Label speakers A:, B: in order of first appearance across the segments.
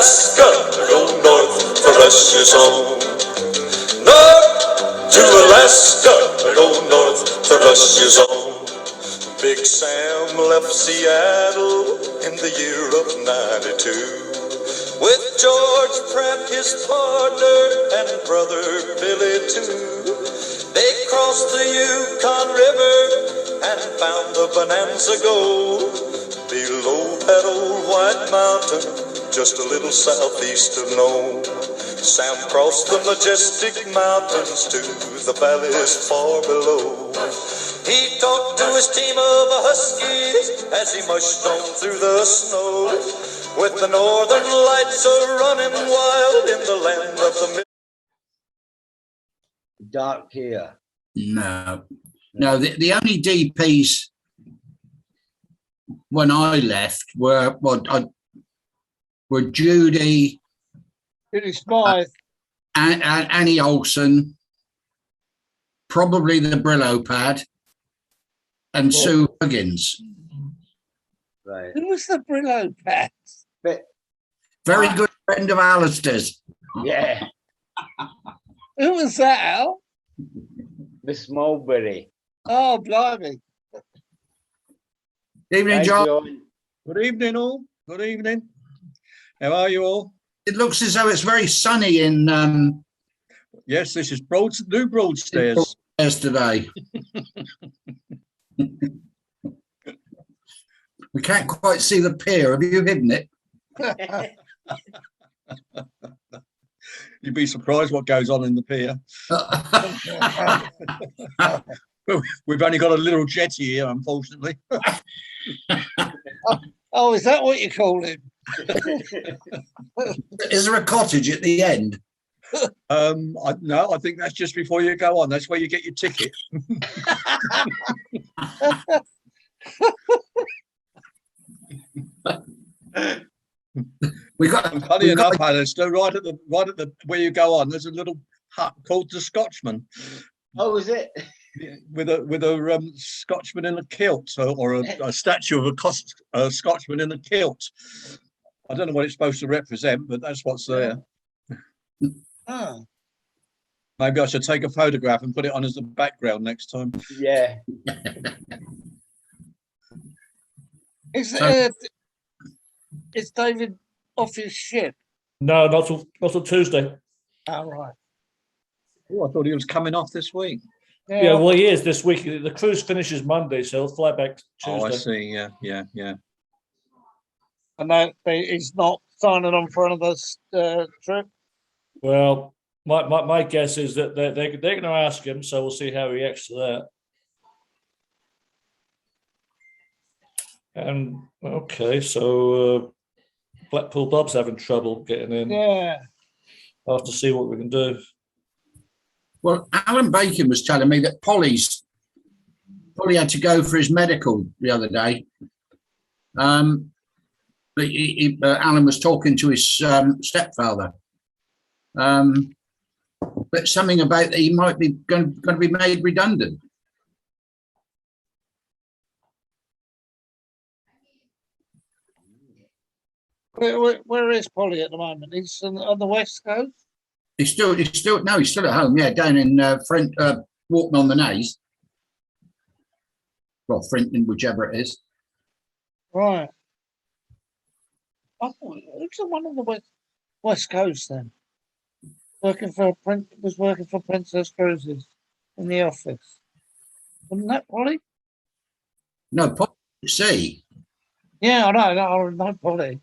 A: Alaska to go north to rest his home. North to Alaska to go north to rest his home. Big Sam left Seattle in the year of '92 with George Pratt, his partner, and brother Billy too. They crossed the Yukon River and found the Bonanza Gold below that old white mountain, just a little southeast of Nome. Sam crossed the majestic mountains to the valleys far below. He talked to his team of huskies as he mushed on through the snow, with the northern lights running wild in the land of the
B: dark here.
C: No, the only DPs when I left were Judy
D: Smythe,
C: and Annie Olsen, probably the Brillo pad, and Sue Huggins.
B: Right.
D: who was the Brillo pad?
C: Very good friend of Alistair's.
B: Yeah.
D: Who was that, Al?
B: Miss Mulberry.
D: Oh, blimey.
C: Evening,
B: Hi,
C: John.
B: John.
E: Good evening, all. Good evening. How are you all?
C: It looks as though it's very sunny in
E: Yes, this is New Broadstairs.
C: today. We can't quite see the pier. Have you hidden it?
E: You'd be surprised what goes on in the pier. We've only got a little jetty here, unfortunately.
D: Oh, is that what you call him?
C: Is there a cottage at the end?
E: No, I think that's just before you go on. That's where you get your ticket.
C: We got.
E: And funny enough, Alistair, right at the where you go on, there's a little hut called the Scotchman.
B: Oh, is it?
E: With a Scotchman in a kilt, or a statue of a Scotchman in a kilt. I don't know what it's supposed to represent, but that's what's there.
D: Oh.
E: Maybe I should take a photograph and put it on as the background next time.
B: Yeah.
D: Is David off his ship?
F: No, not till Tuesday.
D: Oh, right.
E: Oh, I thought he was coming off this week.
F: Yeah, well, he is this week. The cruise finishes Monday, so he'll fly back Tuesday.
E: Oh, I see. Yeah.
D: And that he's not signing on for another trip.
F: Well, my guess is that they're going to ask him, so we'll see how he reacts to that. And okay, so Blackpool Bob's having trouble getting in.
D: Yeah.
F: I'll have to see what we can do.
C: Well, Alan Bacon was telling me that Polly had to go for his medical the other day. But Alan was talking to his stepfather. But something about he might be going to be made redundant.
D: Where is Polly at the moment? He's on the West Coast?
C: He's still at home, yeah, down in Walton on the Naze. Well, Frinton, whichever it is.
D: Right. I thought it was one on the West Coast then. Was working for Princess Cruises in the office. Wasn't that Polly?
C: No, Polly at sea.
D: Yeah, I know Polly.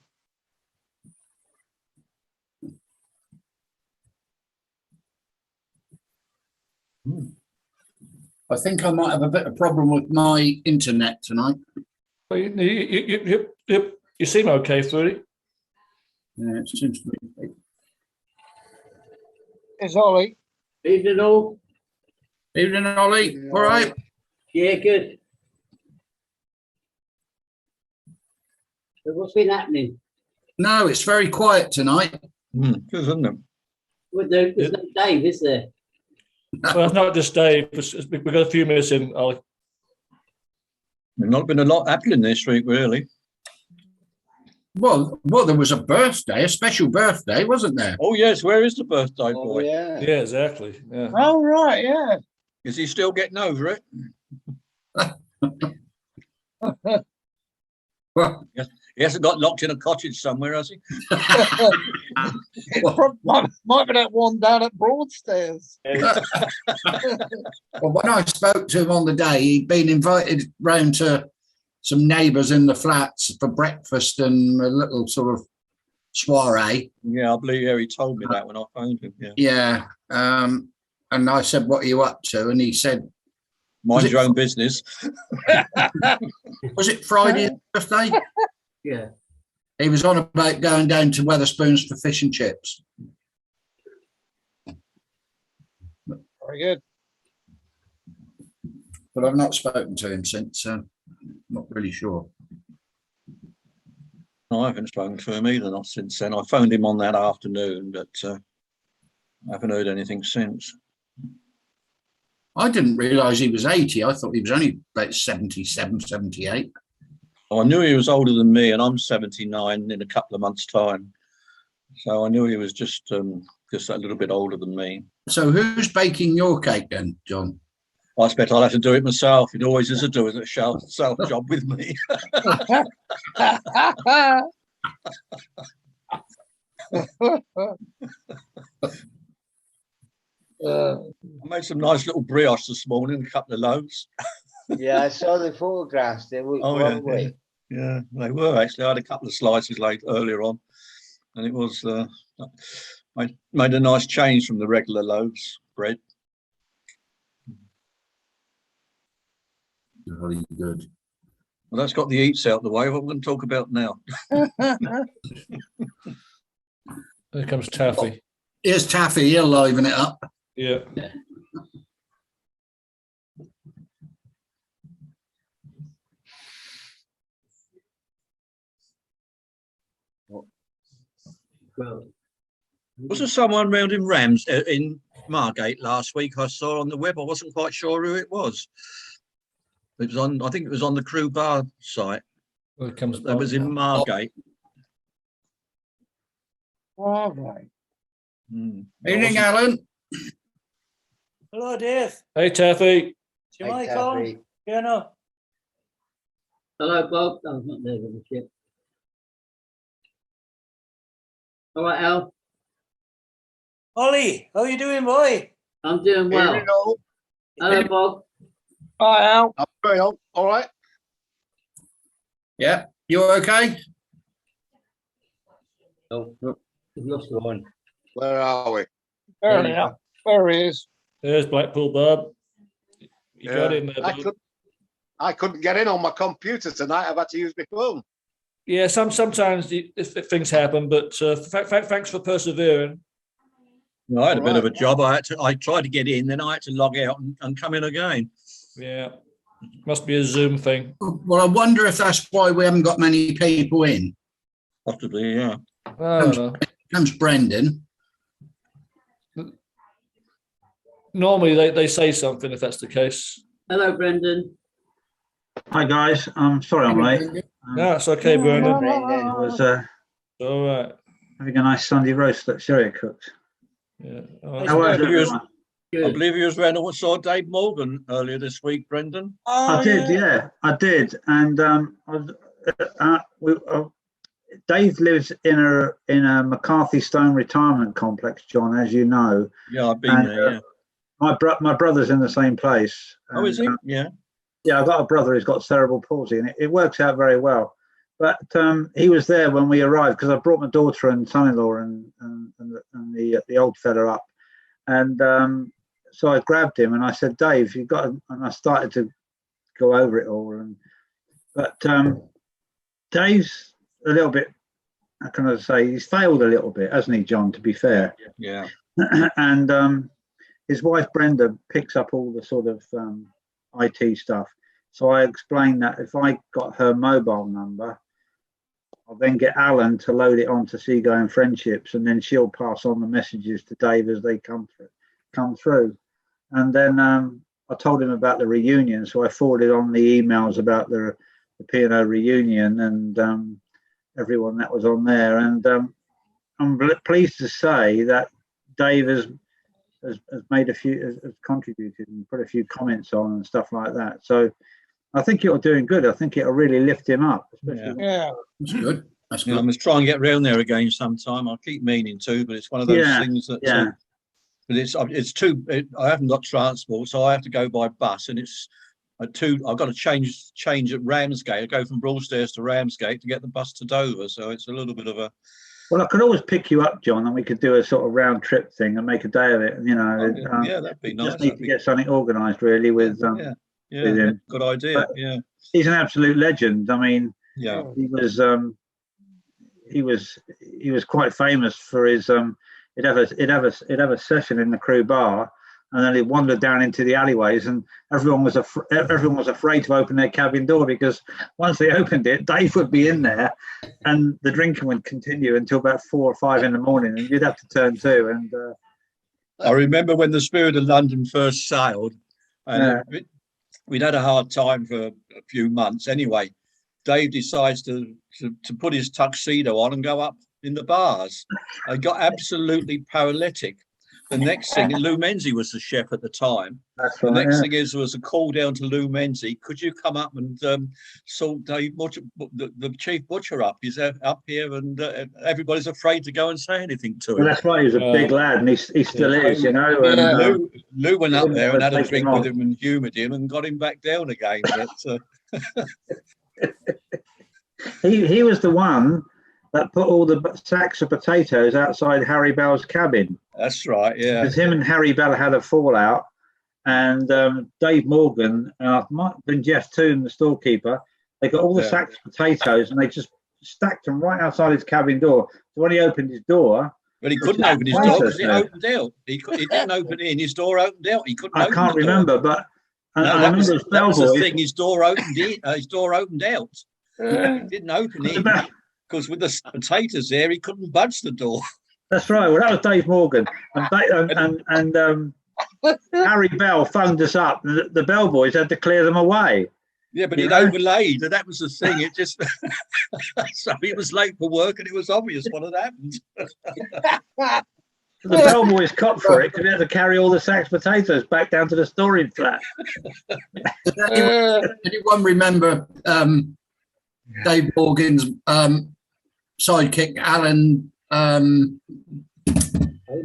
C: I think I might have a bit of problem with my internet tonight.
F: But you seem okay, Fruity.
C: Yeah, it seems to be.
D: It's Ollie.
B: Evening all.
C: Evening, Ollie. All right.
B: Yeah, good. So what's been happening?
C: No, it's very quiet tonight.
E: Good, isn't it?
B: Well, there's no Dave, is there?
F: Well, it's not just Dave. We've got a few minutes in, Ollie.
E: There's not been a lot happening this week, really.
C: Well, there was a special birthday, wasn't there?
E: Oh, yes, where is the birthday
B: Oh,
E: boy?
B: yeah.
F: Yeah, exactly. Yeah.
D: Oh, right, yeah.
E: Is he still getting over it?
C: Well,
E: He hasn't got locked in a cottage somewhere, has he?
D: Might be that one down at Broadstairs.
C: well, when I spoke to him on the day, he'd been invited round to some neighbours in the flats for breakfast and a little sort of soiree.
E: Yeah, I believe he told me that when I phoned him. Yeah.
C: Yeah. And I said, "What are you up to?" And he said,
E: Mind
C: it-
E: your own business.
C: "Was it Friday's birthday?"
B: Yeah.
C: He was on about going down to Weatherspoons for fish and chips.
D: Very good.
C: But I've not spoken to him since, so not really sure.
E: No, I haven't spoken to him either, not since then. I phoned him on that afternoon, but I haven't heard anything since.
C: I didn't realise he was 80. I thought he was only about 77, 78.
E: Oh, I knew he was older than me, and I'm 79 in a couple of months' time. So I knew he was just a little bit older than me.
C: So who's baking your cake then, John?
E: I expect I'll have to do it myself. It always is a do it self job with me. I made some nice little brioche this morning, a couple of loaves.
G: Yeah, I saw the photographs. They were
E: Oh, yeah,
G: lovely.
E: Yeah, they were actually. I had a couple of slices earlier on, and it was. I made a nice change from the regular loaves bread.
C: Very good.
E: Well, that's got the eats out the way. What we're going to talk about now?
F: Here comes Taffy.
C: Here's Taffy, he'll liven it up.
F: Yeah.
B: Well,
E: Was there someone round in Rams in Margate last week? I saw on the web. I wasn't quite sure who it was. It was on. I think it was on the Crew Bar site.
F: Here comes
E: That was in Margate.
D: All right.
E: Mm.
C: Evening, Alan.
H: Hello, Dave.
F: Hey, Taffy.
H: Is your
G: Hey,
H: mic on?
G: Taffy.
H: Yeah, no.
B: hello, Bob. Oh, not there with the ship. All right, Al.
H: Ollie, how you doing, boy?
B: I'm doing well.
I: Evening all.
B: Hello, Bob.
D: Hi, Al.
I: I'm very well. All right.
C: Yeah, you okay?
B: Oh, look, we've lost one.
I: Where are we?
D: There he is. There he is.
F: There's Blackpool Bob. You got
I: Yeah.
F: in there,
I: I
F: Bob.
I: I couldn't get in on my computer tonight. I've had to use my phone.
F: Yeah, sometimes if things happen, but thanks for persevering.
E: No, I had a bit of a
I: Right.
E: job. I tried to get in, then I had to log out and come in again.
F: Yeah, must be a Zoom thing.
C: Well, I wonder if that's why we haven't got many people in.
E: Possibly, yeah.
F: I don't know.
C: Comes Brendan.
F: Normally they say something if that's the case.
B: Hello, Brendan.
J: Hi guys, I'm sorry I'm late.
F: No, it's okay, Bernard.
G: Brendan.
J: I was
F: All right.
J: having a nice Sunday roast that Sherry cooked.
F: Yeah.
J: How was
E: Yeah,
J: everyone?
E: I
B: Good.
E: believe you was around and saw Dave Morgan earlier this week, Brendan.
D: Oh,
J: I did, yeah, I did, and I was, Dave lives in a McCarthy Stone retirement complex, John, as you know.
E: Yeah, I've been
J: And,
E: there. Yeah.
J: My brother's in the same place.
E: Oh, is he?
J: And,
E: Yeah.
J: yeah, I've got a brother who's got cerebral palsy, and it works out very well. But he was there when we arrived because I brought my daughter and son-in-law and the old fella up, and so I grabbed him and I said, "Dave, you've got," and I started to go over it all. But Dave's a little bit, how can I say, he's failed a little bit, hasn't he, John? To be fair,
E: Yeah.
J: and his wife Brenda picks up all the sort of IT stuff. So I explained that if I got her mobile number, I'll then get Alan to load it onto Seagoing Friendships, and then she'll pass on the messages to Dave as they come through. And then I told him about the reunion, so I forwarded on the emails about the P&O reunion, and everyone that was on there. And I'm pleased to say that Dave has made has contributed and put a few comments on and stuff like that. So I think you're doing good. I think it'll really lift him up. Especially
D: Yeah.
C: That's good. That's
E: You know, I
C: good.
E: must try and get round there again sometime. I keep meaning to, but it's one of those things that.
J: yeah.
E: But it's too. I haven't got transport, so I have to go by bus, and it's I've got to change at Ramsgate. I go from Broadstairs to Ramsgate to get the bus to Dover, so it's a little bit of a.
J: Well, I could always pick you up, John, and we could do a sort of round trip thing and make a day of it. You know,
E: Yeah, that'd be nice.
J: just need to get something organised really with.
E: Yeah,
J: with him.
E: good idea.
J: But-
E: Yeah,
J: He's an absolute legend. I mean,
E: yeah.
J: he was quite famous for his he'd have a session in the crew bar, and then he'd wander down into the alleyways, and everyone was afraid to open their cabin door, because once they opened it, Dave would be in there, and the drinking would continue until about 4 or 5 in the morning, and you'd have to turn to. And
E: I remember when the Spirit of London first sailed, and we'd had a hard time for a few months anyway. Dave decides to put his tuxedo on and go up in the bars. I got absolutely paralytic. The next thing, Lou Menzies was the chef at the time.
J: that's
E: The
J: right.
E: next thing there was a call down to Lou Menzies. Could you come up and sort Dave Butcher, the chief butcher up? He's up here, and everybody's afraid to go and say anything to him.
J: Well, that's right. He was a big lad, and he still is, you know. And,
E: Lou went up there and had a
J: take him
E: drink
J: on.
E: with him and humoured him and got him back down again. But,
J: he was the one that put all the sacks of potatoes outside Harry Bell's cabin.
E: that's right, yeah.
J: Because him and Harry Bell had a fallout, and Dave Morgan, might have been Jeff Toon, the storekeeper, they got all the
E: Yeah.
J: sacks of potatoes and they just stacked them right outside his cabin door. So when he opened his door,
E: But he couldn't
J: Which
E: open his
J: is
E: door because it
J: process,
E: opened out. He didn't open in. His door opened out. He couldn't.
J: I
E: open
J: can't
E: the door.
J: remember, but
E: No,
J: I
E: that was,
J: remember his
E: that was the
J: bellboy.
E: thing. His door opened in. His door opened out. It didn't open in because with the potatoes there, he couldn't budge the door.
J: That's right. Well, that was Dave Morgan, and Harry Bell phoned us up. The bellboys had to clear them away.
E: Yeah, but
J: You
E: it
J: know?
E: overlaid, and that was the thing. It just so he was late for work, and it was obvious what had happened.
J: The bellboys copped for it because he had to carry all the sacks of potatoes back down to the storage flat.
C: Does anyone remember Dave Morgan's sidekick, Alan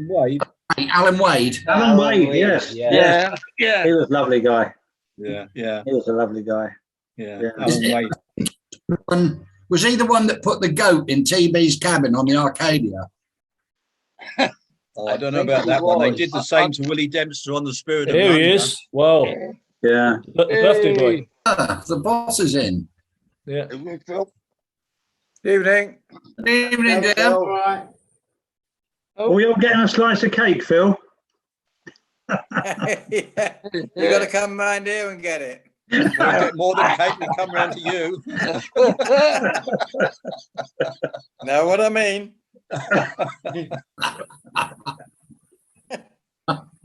E: Wade.
C: Alan Wade?
J: Alan Wade, yes.
G: Yeah.
D: Yeah.
J: He was a lovely guy.
E: Yeah, yeah,
J: He was a lovely guy.
E: yeah.
J: Yeah.
E: Alan Wade.
C: Was he the one that put the goat in TB's cabin on the Arcadia?
E: Oh, I don't know
G: think
E: about
G: he
E: that one. They
G: was.
E: did the same to Willie Dempster on the Spirit of
F: Here
E: London.
F: he is. Well,
J: Yeah.
F: birthday boy.
C: The boss is in.
F: Yeah.
I: Evening, Phil.
H: Evening.
C: Good evening, dear.
G: Phil.
J: Are we all getting a slice of cake, Phil?
H: Yeah. You got to come round here and get it.
E: We'll get more than cake. We come round to you.
H: Know what I mean?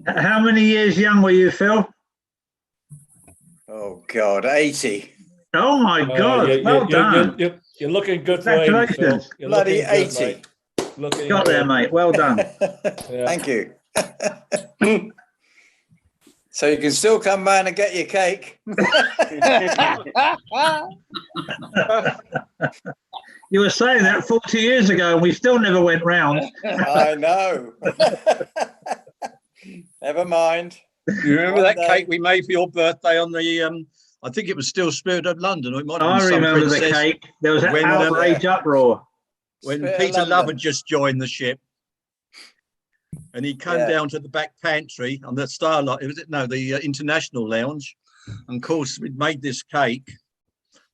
J: How many years young were you, Phil?
H: Oh God, 80.
J: Oh my God! Well done.
F: You're looking good for 80, Phil.
J: Congratulations.
F: You're
H: Bloody
F: looking good,
H: 80.
F: mate. Looking
J: Got there,
F: good.
J: mate. Well done.
F: Yeah.
H: Thank you. So you can still come round and get your cake.
J: You were saying that 40 years ago, and we still never went round.
H: I know. Never mind.
E: You remember that
H: One day.
E: cake we made for your birthday on the? I think it was still Spirit of London, or it might have
J: I
E: been some
J: remember the
E: princess
J: cake. There was an
E: When,
J: outrage uproar.
E: when
H: Spirit of
E: Peter
H: London.
E: Love had just joined the ship, and he came
H: Yeah.
E: down to the back pantry on the Starlight. Was it no the International Lounge? And of course, we'd made this cake.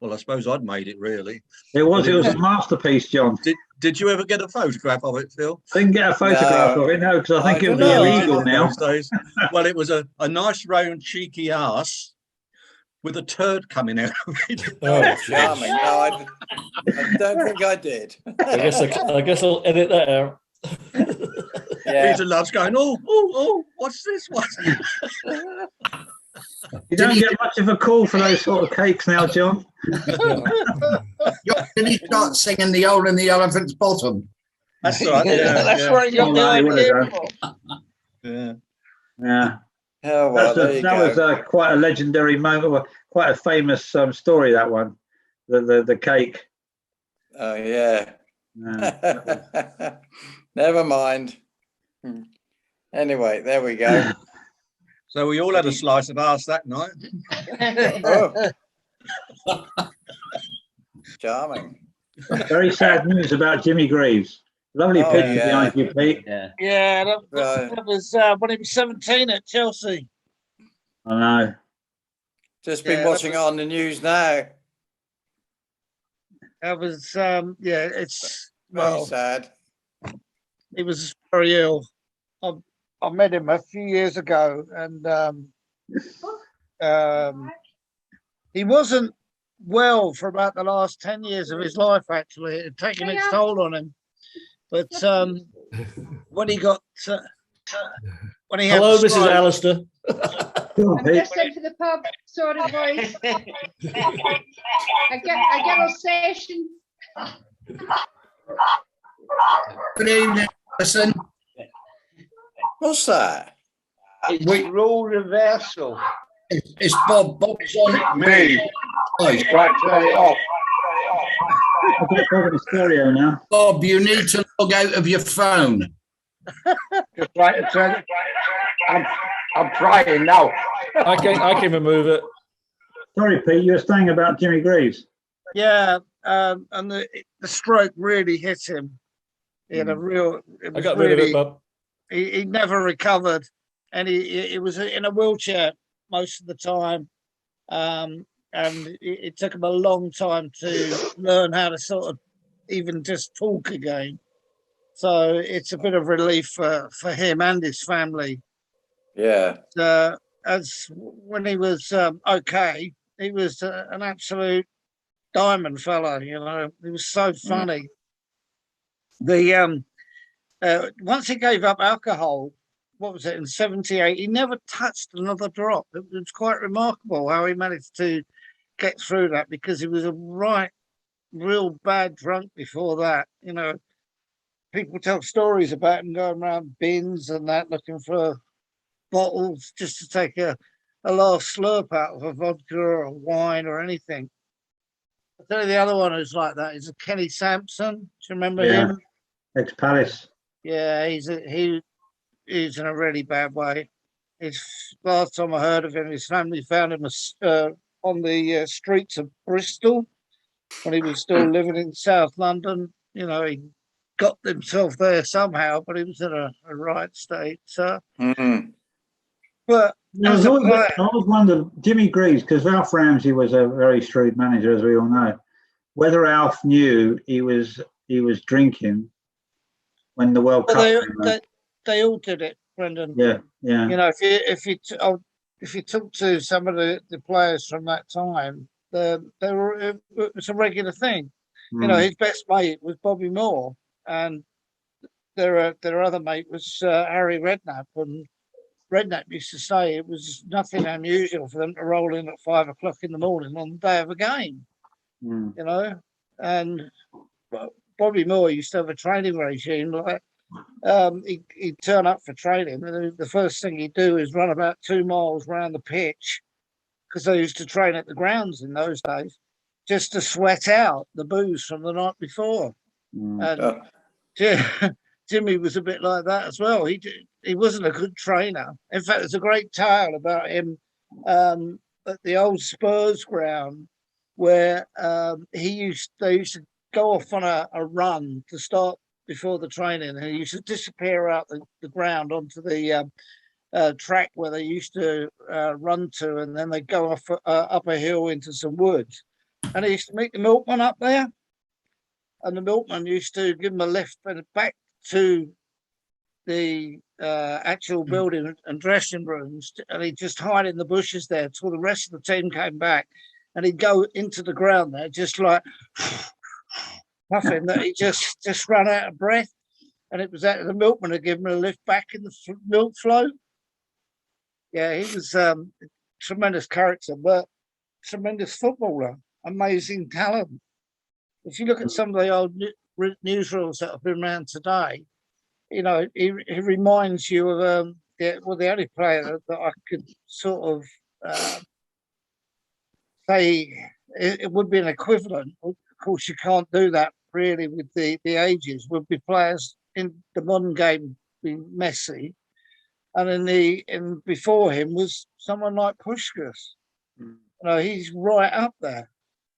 E: Well, I suppose I'd made it really.
J: It was a masterpiece, John.
E: Did you ever get a photograph of it, Phil?
J: Didn't get a photograph
H: No.
J: of it, no, because I think
H: I
J: it would
H: don't
J: be
H: know.
J: illegal
E: In
J: now.
E: those days. Well, it was a nice round cheeky ass with a turd coming out of it.
F: Oh,
H: Charming. No, I don't think I did.
F: I guess I'll edit that out.
H: Yeah.
E: Peter Love's going, oh, what's this one?
J: You don't get much of a call for those sort of cakes now, John.
C: Did he start singing the Hole in the Elephant's Bottom?
E: That's right. Yeah,
D: That's
E: yeah,
D: where he got
J: Oh,
D: the
J: no, he would
D: idea
J: have
D: from.
E: yeah.
J: Yeah.
H: Oh, well, there you
J: That
H: go.
J: was quite a legendary moment, well, quite a famous story, that one. The cake.
H: Oh, yeah.
J: Yeah.
H: Never mind. Anyway, there we go.
E: So we all had a slice of arse that night.
H: Oh. Charming.
J: Very sad news about Jimmy Greaves. Lovely
H: Oh,
J: picture
H: yeah.
J: behind you, Pete.
B: Yeah.
D: Yeah,
H: Right.
D: that was when he was 17 at Chelsea.
J: I know.
H: Just been
D: Yeah, that
H: watching it on the news now.
D: That was yeah, it's
H: Very
D: well,
H: sad.
D: he was very ill. I met him a few years ago, and he wasn't well for about the last 10 years of his life. Actually, it had taken its toll on him. But when he got when he
F: Hello,
D: had the
F: Mrs.
D: stroke-
F: Alistair.
J: Come on,
K: I'm
J: Pete.
K: just into the pub. Sorry, boys. I get Alsatian.
C: Good evening, Alison.
H: What's that?
G: It's
C: Wait.
G: role reversal.
C: It's Bob. Bob's on.
I: Me.
C: Right.
I: Right, turn it off.
J: I've got Bob in the stereo now.
C: Bob, you need to log out of your phone.
I: Just try to turn it. I'm trying now.
F: I can remove it.
J: Sorry, Pete, you were saying about Jimmy Greaves.
D: Yeah, and the stroke really hit him. He had a real. It
F: I
D: was
F: got rid of it,
D: really-
F: Bob.
D: He never recovered, and he was in a wheelchair most of the time, and it took him a long time to learn how to sort of even just talk again. So it's a bit of relief for him and his family.
H: Yeah.
D: As when he was okay, he was an absolute diamond fella. You know, he was so funny. The once he gave up alcohol, what was it, in '78, he never touched another drop. It was quite remarkable how he managed to get through that, because he was a real bad drunk before that. You know, people tell stories about him going around bins and that, looking for bottles just to take a last slurp out of a vodka or a wine or anything. I tell you, the other one who's like that is a Kenny Sampson. Do you remember
J: Yeah.
D: him?
J: Ex-Palace.
D: Yeah, he's in a really bad way. His last time I heard of him, his family found him on the streets of Bristol when he was still living in South London. You know, he got himself there somehow, but he was in a right state. So,
H: Mm.
D: but
J: I
D: as a player,
J: always wondered, Jimmy Greaves, because Alf Ramsey was a very shrewd manager, as we all know, whether Alf knew he was drinking when the World Cup came around.
D: they all did it, Brendan.
J: Yeah, yeah.
D: You know, if you talk to some of the players from that time, it was a regular thing. You know, his best mate was Bobby Moore, and their other mate was Harry Redknapp. And Redknapp used to say it was nothing unusual for them to roll in at 5 o'clock in the morning on the day of a game.
J: Mm.
D: You know, and Bobby Moore used to have a training regime. Like he'd turn up for training, and the first thing he'd do is run about 2 miles around the pitch, because they used to train at the grounds in those days, just to sweat out the booze from the night before. And Jimmy was a bit like that as well. He wasn't a good trainer. In fact, there's a great tale about him at the old Spurs ground, where they used to go off on a run to start before the training, and he used to disappear out the ground onto the track where they used to run to, and then they go off up a hill into some woods. And he used to meet the milkman up there, and the milkman used to give him a lift back to the actual building and dressing rooms, and he'd just hide in the bushes there till the rest of the team came back, and he'd go into the ground there just like puffing that he just ran out of breath. And it was that the milkman had given him a lift back in the milk float. Yeah, he was a tremendous character, but tremendous footballer, amazing talent. if you look at some of the old newsreels that have been around today, you know, he reminds you of the only player that I could sort of say it would be an equivalent. Of course, you can't do that really with the ages. Would be players in the modern game, be Messi, and in before him was someone like Puskás. You know, he's right up there.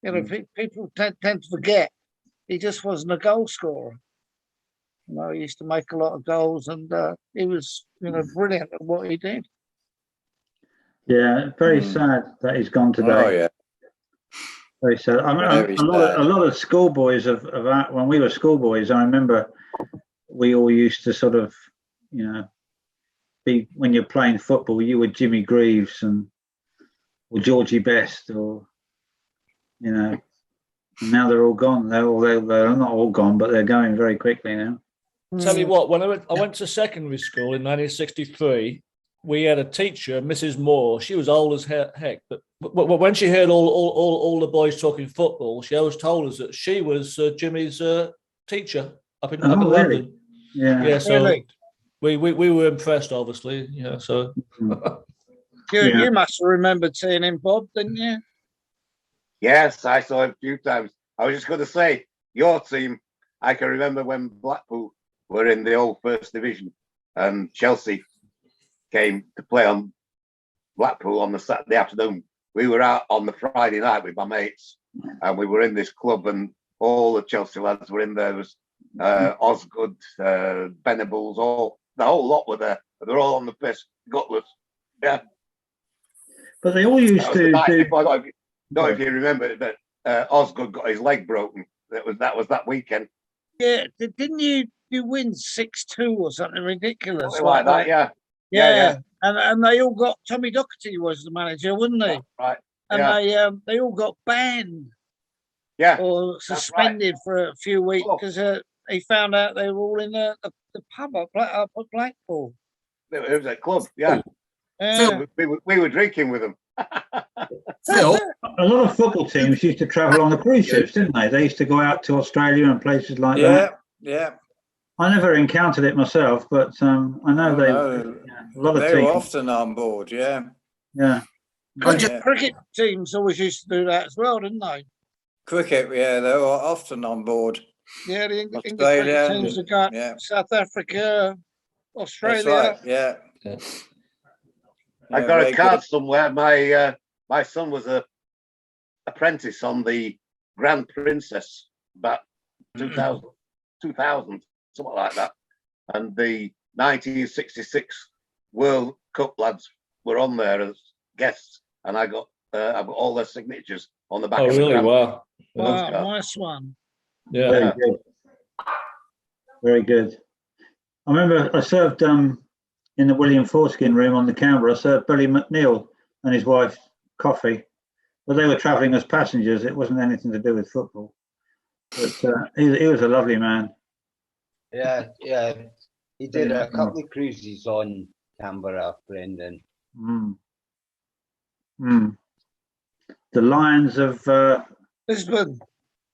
D: You know, people tend to forget he just wasn't a goal scorer. You know, he used to make a lot of goals, and he was, you know, brilliant at what he did.
J: Yeah, very sad that he's gone today.
H: Oh yeah.
J: Very sad. I mean, a lot of schoolboys of when we were schoolboys, I remember we all used to sort of, you know, be when you're playing football, you were Jimmy Greaves or Georgie Best, or you know. Now they're all gone. They're not all gone, but they're going very quickly now.
F: Tell you what, when I went to secondary school in 1963, we had a teacher, Mrs. Moore. She was old as heck, but when she heard all the boys talking football, she always told us that she was Jimmy's teacher up in London.
J: Really? Yeah.
F: So
D: Really?
F: we were impressed, obviously. Yeah. So
D: you must have remembered seeing him, Bob, didn't you?
I: Yes, I saw him a few times. I was just going to say, your team, I can remember when Blackpool were in the old First Division and Chelsea came to play on Blackpool on the Saturday afternoon. We were out on the Friday night with my mates, and we were in this club, and all the Chelsea lads were in there. There was Osgood, Venables, the whole lot were there. They're all on the piss, gutless. Yeah.
J: But they all used to do.
I: I don't know if you remember that Osgood got his leg broken. That was that weekend.
D: Yeah, didn't you win 6-2 or something ridiculous?
I: Something like that, yeah.
D: Yeah. And they all got, Tommy Docherty was the manager, wasn't he?
I: Right.
D: And they all got banned.
I: Yeah.
D: Or suspended for a few weeks because he found out they were all in the pub up at Blackpool.
I: It was a club, yeah. We were drinking with them.
C: Phil,
J: a lot of football teams used to travel on the cruise ships, didn't they? They used to go out to Australia and places like that.
H: Yeah.
J: I never encountered it myself, but I know a lot of
H: they
J: teams
H: were often on board. Yeah.
D: Cricket teams always used to do that as well, didn't they?
H: Cricket, yeah, they were often on board.
D: Yeah, the English
H: Australia,
D: cricket teams have got South Africa, Australia.
H: That's right. Yeah.
I: I got a card somewhere. My son was a apprentice on the Grand Princess about 2000, something like that. And the 1966 World Cup lads were on there as guests, and I've got all their signatures on the back.
F: Oh,
I: of
F: really? Wow.
D: Wow, nice one.
F: Yeah.
J: Very good. Very good. I remember I served in the William Forskin room on the Canberra. I served Billy McNeil and his wife coffee, but they were travelling as passengers. It wasn't anything to do with football. But he was a lovely man.
G: Yeah. He did a couple of cruises on Canberra, Brendan.
J: The Lions of
D: Lisbon.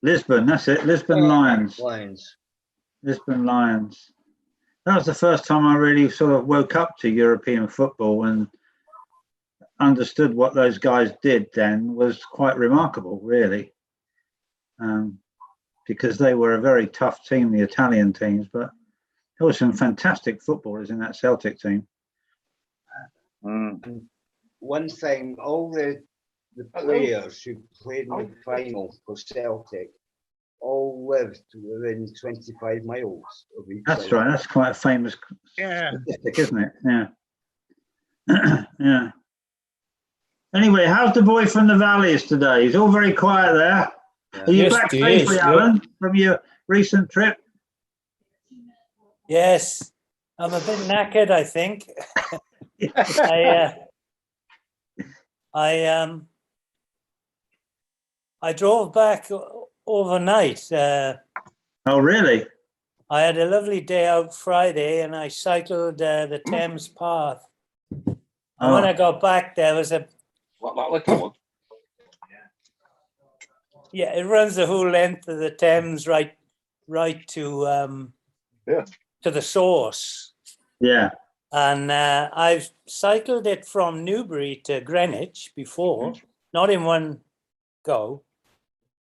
J: Lisbon, that's it. Lisbon Lions.
G: Lions.
J: Lisbon Lions. That was the first time I really sort of woke up to European football and understood what those guys did then was quite remarkable, really. Because they were a very tough team, the Italian teams, but there were some fantastic footballers in that Celtic team.
G: One thing, all the players who played in the final for Celtic all lived within 25 miles of each
J: That's
G: other.
J: right. That's quite a famous statistic, isn't it? Yeah. Yeah. Anyway, how's the boy from the valleys today? He's all very quiet there. Are you back safely, Alan, from your recent trip?
L: Yes, I'm a bit knackered, I think. I drove back overnight.
J: Oh, really?
L: I had a lovely day out Friday, and I cycled the Thames Path. And when I got back, there was a
I: What little one?
L: Yeah, it runs the whole length of the Thames, right to to the source.
J: Yeah.
L: And I've cycled it from Newbury to Greenwich before, not in one go,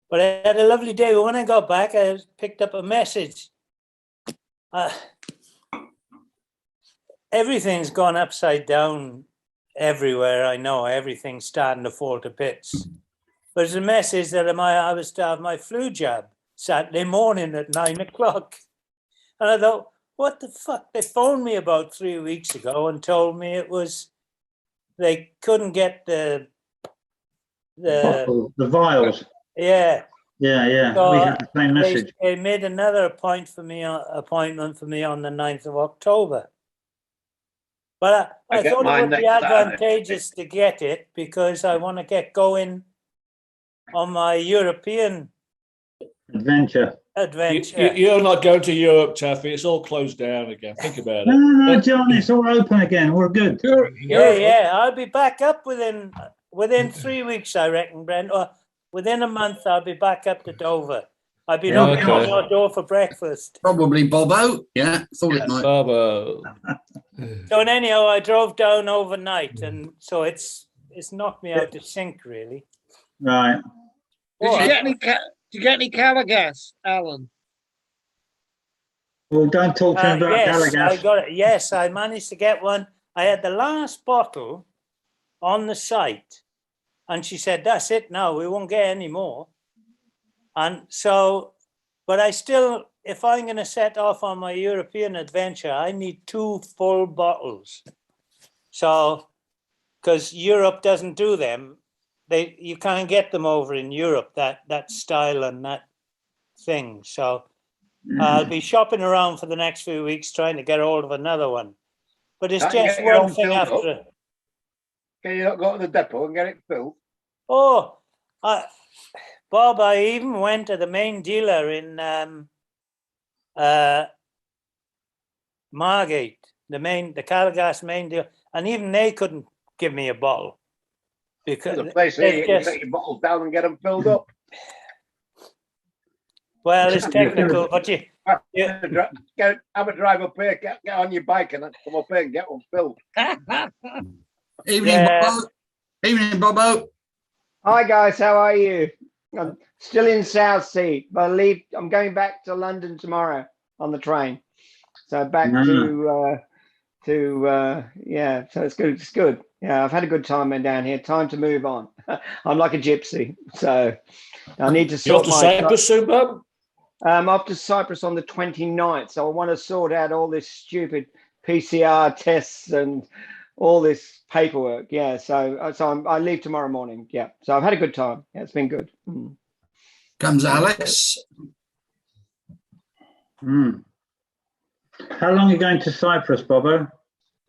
L: but I had a lovely day. When I got back, I picked up a message. Everything's gone upside down everywhere. I know everything's starting to fall to bits. But it's a message that I was to have my flu jab Saturday morning at 9 o'clock. And I thought, what the fuck? They phoned me about 3 weeks ago and told me it was, they couldn't get the
J: vials.
L: Yeah.
J: Yeah.
L: So
J: We had the same message.
L: They made another appointment for me on the 9th of October. But I
I: get
L: thought it
I: mine
L: would be
I: next Saturday.
L: advantageous to get it because I want to get going on my European
J: Adventure.
F: You're not going to Europe, Taffy. It's all closed down again. Think about it.
J: No, John, it's all open again. We're good.
L: Yeah. I'll be back up within 3 weeks, I reckon, Brent. Or within a month, I'll be back up to Dover. I've been opening my door for breakfast.
C: Probably Bobo. Yeah, thought it might.
F: Bobo.
L: So anyhow, I drove down overnight, and so it's knocked me out to sync, really.
J: Right.
D: Did you get any Calagas, Alan?
J: Well, don't talk to him about
L: Yes,
J: Gallagher.
L: I got it. Yes, I managed to get one. I had the last bottle on the site, and she said, "That's it now. We won't get any more." And so, but I still, if I'm going to set off on my European adventure, I need 2 full bottles. So, because Europe doesn't do them, you can't get them over in Europe, that style and that thing. So I'll be shopping around for the next few weeks trying to get hold of another one. But it's
I: Can't you
L: just
I: get your
L: one
I: own
L: thing
I: filled up?
L: after.
I: Can you not go to the depot and get it filled?
L: Oh, Bob, I even went to the main dealer in Margate, the Calagas main dealer, and even they couldn't give me a bottle. Because
I: There's a place here you can take your bottles down and get them filled up.
L: Well, it's technical, but you
I: have a drive up here, get on your bike and come up here and get one filled.
C: Evening, Bobo. Evening, Bobo.
M: Hi guys, how are you? I'm still in Southsea, but I'm going back to London tomorrow on the train. So back to yeah, so it's good. It's good. Yeah, I've had a good time down here. Time to move on. I'm like a gypsy, so I need to sort
F: You're off to Cyprus soon, Bob?
M: I'm off to Cyprus on the 29th, so I want to sort out all this stupid PCR tests and all this paperwork. Yeah, so I leave tomorrow morning. Yeah, so I've had a good time. Yeah, it's been good.
C: Comes Alice.
J: How long are you going to Cyprus, Bobo?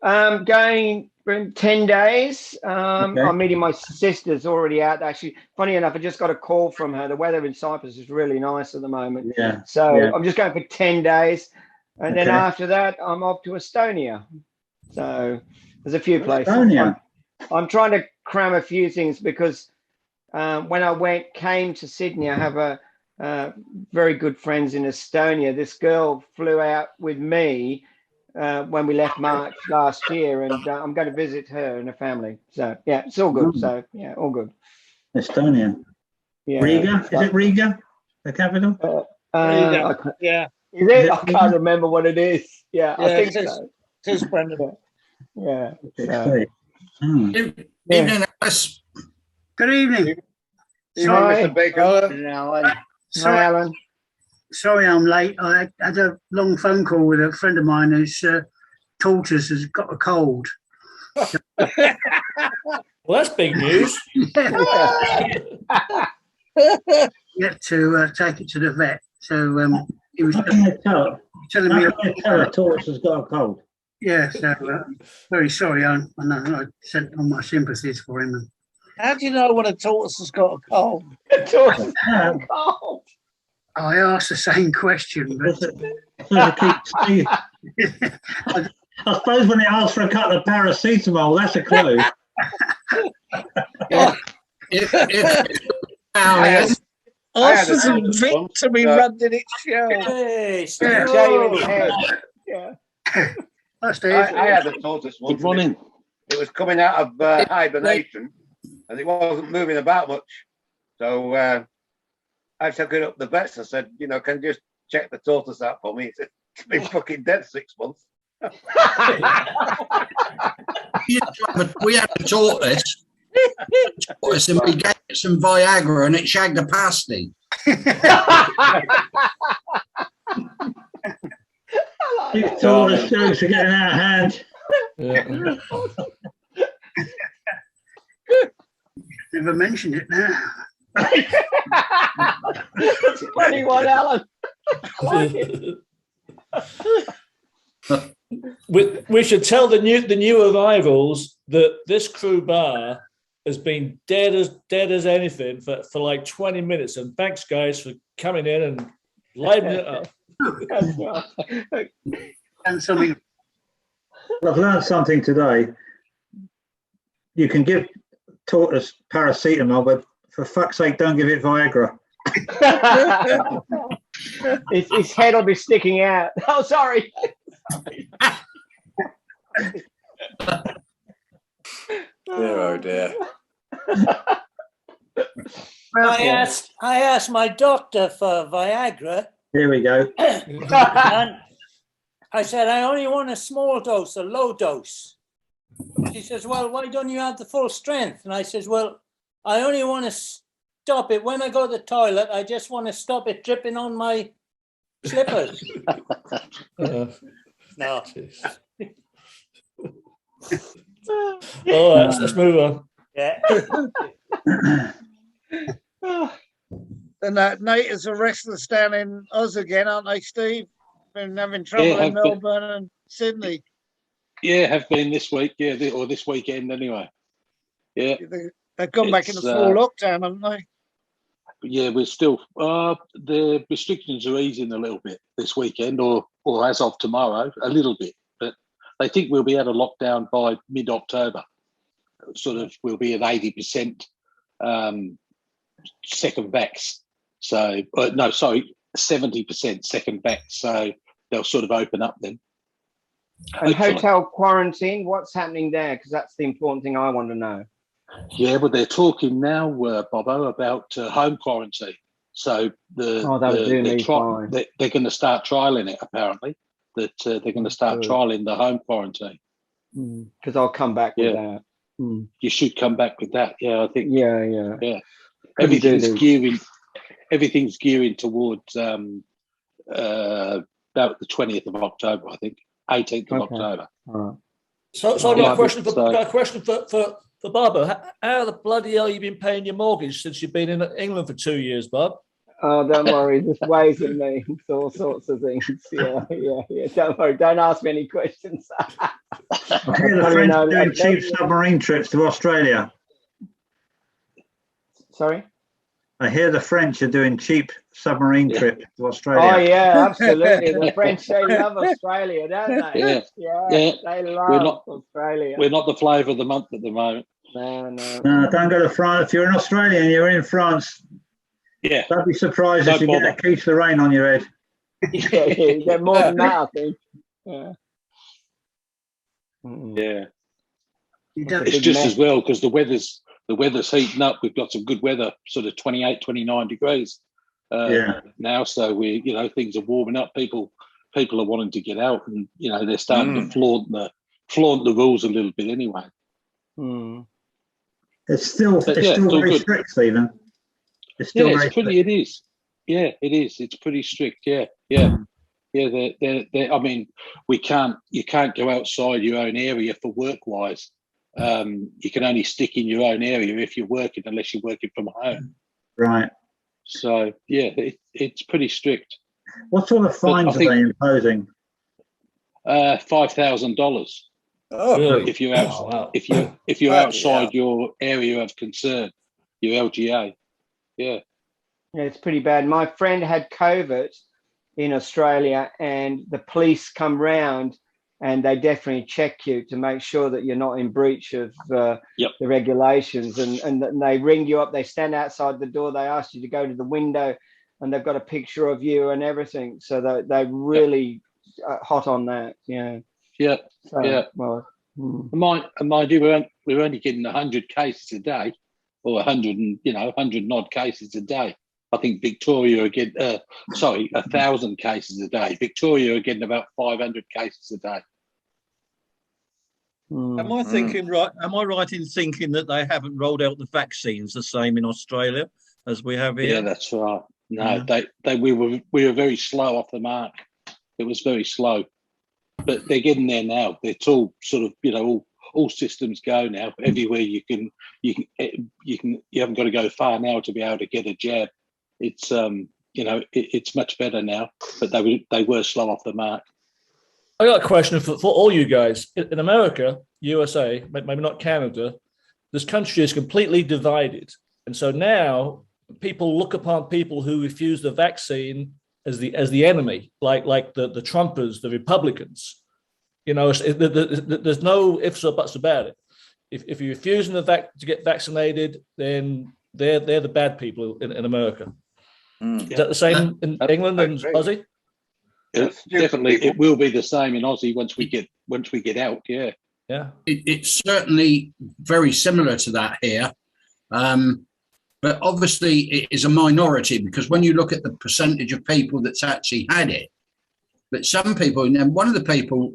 M: I'm going for 10 days.
J: Okay.
M: I'm meeting my sister's already out. Actually, funny enough, I just got a call from her. The weather in Cyprus is really nice at the moment.
J: Yeah.
M: So
J: yeah.
M: I'm just going for 10 days. And then
J: Okay.
M: after that, I'm off to Estonia. So there's a few places.
J: Estonia.
M: I'm trying to cram a few things because when I came to Sydney, I have very good friends in Estonia. This girl flew out with me when we left March last year, and I'm going to visit her and her family. So yeah, it's all good. So yeah, all good.
J: Estonia.
M: Yeah.
J: Riga? Is it Riga, the capital?
D: Yeah.
M: Is it? I can't remember what it is. Yeah, I think
D: it is.
M: so.
D: It is, Brendan.
M: Yeah.
C: Evening, Alice.
N: Good evening.
M: Hi.
I: Mr. Baker.
M: Hi, Alan.
N: Sorry I'm late. I had a long phone call with a friend of mine whose tortoise has got a cold.
F: Well, that's big news.
N: Yet to take it to the vet. So he was telling me
J: a tortoise has got a cold.
N: Yeah, so very sorry. I know I sent all my sympathies for him.
D: How do you know when a tortoise has got a cold?
N: I asked the same question, but
J: I suppose when it asks for a couple of paracetamol, that's a clue.
D: Horses and victory rubbed in its shell.
L: Hey,
M: Yeah.
L: Steve.
M: Jalen's head. Yeah.
I: I had a tortoise once.
E: Good morning.
I: It was coming out of hibernation and it wasn't moving about much. So I took it up the vets. I said, you know, can you just check the tortoise out for me? He said, it's been fucking dead 6 months.
C: We had a tortoise. And we gave it some Viagra and it shagged a pasty.
J: These tortoise jokes are getting out of hand.
F: Yeah.
N: Never mentioned it now.
M: That's a funny one, Alan. I like it.
F: We should tell the new arrivals that this crew bar has been dead as anything for like 20 minutes. And thanks, guys, for coming in and livening it up.
N: And something.
J: I've learned something today. You can give tortoise paracetamol, but for fuck's sake, don't give it Viagra.
M: His head will be sticking out. Oh, sorry.
H: Dear, oh dear.
L: I asked my doctor for Viagra.
J: Here we go.
L: And I said, I only want a small dose, a low dose. She says, well, why don't you have the full strength? And I says, well, I only want to stop it. When I go to the toilet, I just want to stop it dripping on my slippers. No.
F: All right, let's move on.
L: Yeah.
D: And that natives are restless down in Oz again, aren't they, Steve? Been having trouble
O: Yeah,
D: in Melbourne and Sydney.
O: Yeah, have been this week. Yeah, or this weekend anyway. Yeah,
D: They've gone back into full lockdown, haven't they?
O: yeah. We're still the restrictions are easing a little bit this weekend, or as of tomorrow, a little bit. But they think we'll be out of lockdown by mid-October. Sort of, we'll be at 80% second vax. So no, sorry, 70% second vax. So they'll sort of open up then.
M: And
O: Hopefully.
M: hotel quarantine, what's happening there? Because that's the important thing I want to know.
O: Yeah, but they're talking now, Bobo, about home quarantine. So
M: That'll do me fine.
O: they're going to start trialing it. Apparently, that they're going to start trialing the home quarantine.
M: Because I'll come back with that.
O: You should come back with that. Yeah, I think.
M: Yeah.
O: Everything's gearing towards about the 20th of October. I think 18th of October.
F: So I've got a question for Bob. How the bloody hell you been paying your mortgage since you've been in England for 2 years, Bob?
M: Oh, don't worry. There's ways of me. It's all sorts of things. Yeah. Don't worry. Don't ask me any questions.
J: I hear the French are doing cheap submarine trips to Australia.
M: Sorry?
J: I hear the French are doing cheap submarine trips to Australia.
M: Oh, yeah, absolutely. The French, they love Australia, don't they? Yeah. They love Australia.
O: We're not the flavour of the month at the moment.
M: No.
J: No, don't go to France. If you're an Australian, you're in France.
O: Yeah.
J: Don't be surprised if you get a quiche Lorraine on your head.
M: Yeah, you get more than that, I think. Yeah.
O: Yeah. It's just as well because the weather's heating up. We've got some good weather, sort of 28, 29 degrees now. So things are warming up. People are wanting to get out, and they're starting to flaunt the rules a little bit anyway.
J: It's still very strict, Stephen. It's still very strict.
O: It is. Yeah, it is. It's pretty strict. Yeah. I mean, you can't go outside your own area for work-wise. You can only stick in your own area if you're working, unless you're working from home.
J: Right.
O: So it's pretty strict.
J: What sort of fines are they imposing?
O: $5,000.
H: Oh,
F: really?
O: If you're out, if you're outside your area of concern, your LGA. Yeah,
M: it's pretty bad. My friend had COVID in Australia, and the police come round and they definitely check you to make sure that you're not in breach of the regulations. And they ring you up. They stand outside the door. They ask you to go to the window, and they've got a picture of you and everything. So they're really hot on that. Yeah.
O: Yeah.
M: So,
O: Yeah.
M: Well,
O: mind you, we're only getting 100 cases a day, or 100 and 100 odd cases a day. I think Victoria are getting 1,000 cases a day. Victoria are getting about 500 cases a day.
E: Am I thinking right? Am I right in thinking that they haven't rolled out the vaccines the same in Australia as we have here?
O: Yeah, that's right. No, we were very slow off the mark. It was very slow, but they're getting there now. It's all sort of all systems go now. Everywhere you haven't got to go far now to be able to get a jab. It's it's much better now, but they were slow off the mark.
F: I got a question for all you guys. In America, USA, maybe not Canada, this country is completely divided. And so now people look upon people who refuse the vaccine as the enemy, like the Trumpers, the Republicans. There's no ifs or buts about it. If you're refusing to get vaccinated, then they're the bad people in America. Is that the same in England and Aussie?
O: Definitely, it will be the same in Aussie once we get out. Yeah,
F: yeah.
C: It's certainly very similar to that here, but obviously it is a minority, because when you look at the percentage of people that's actually had it, but some people, and one of the people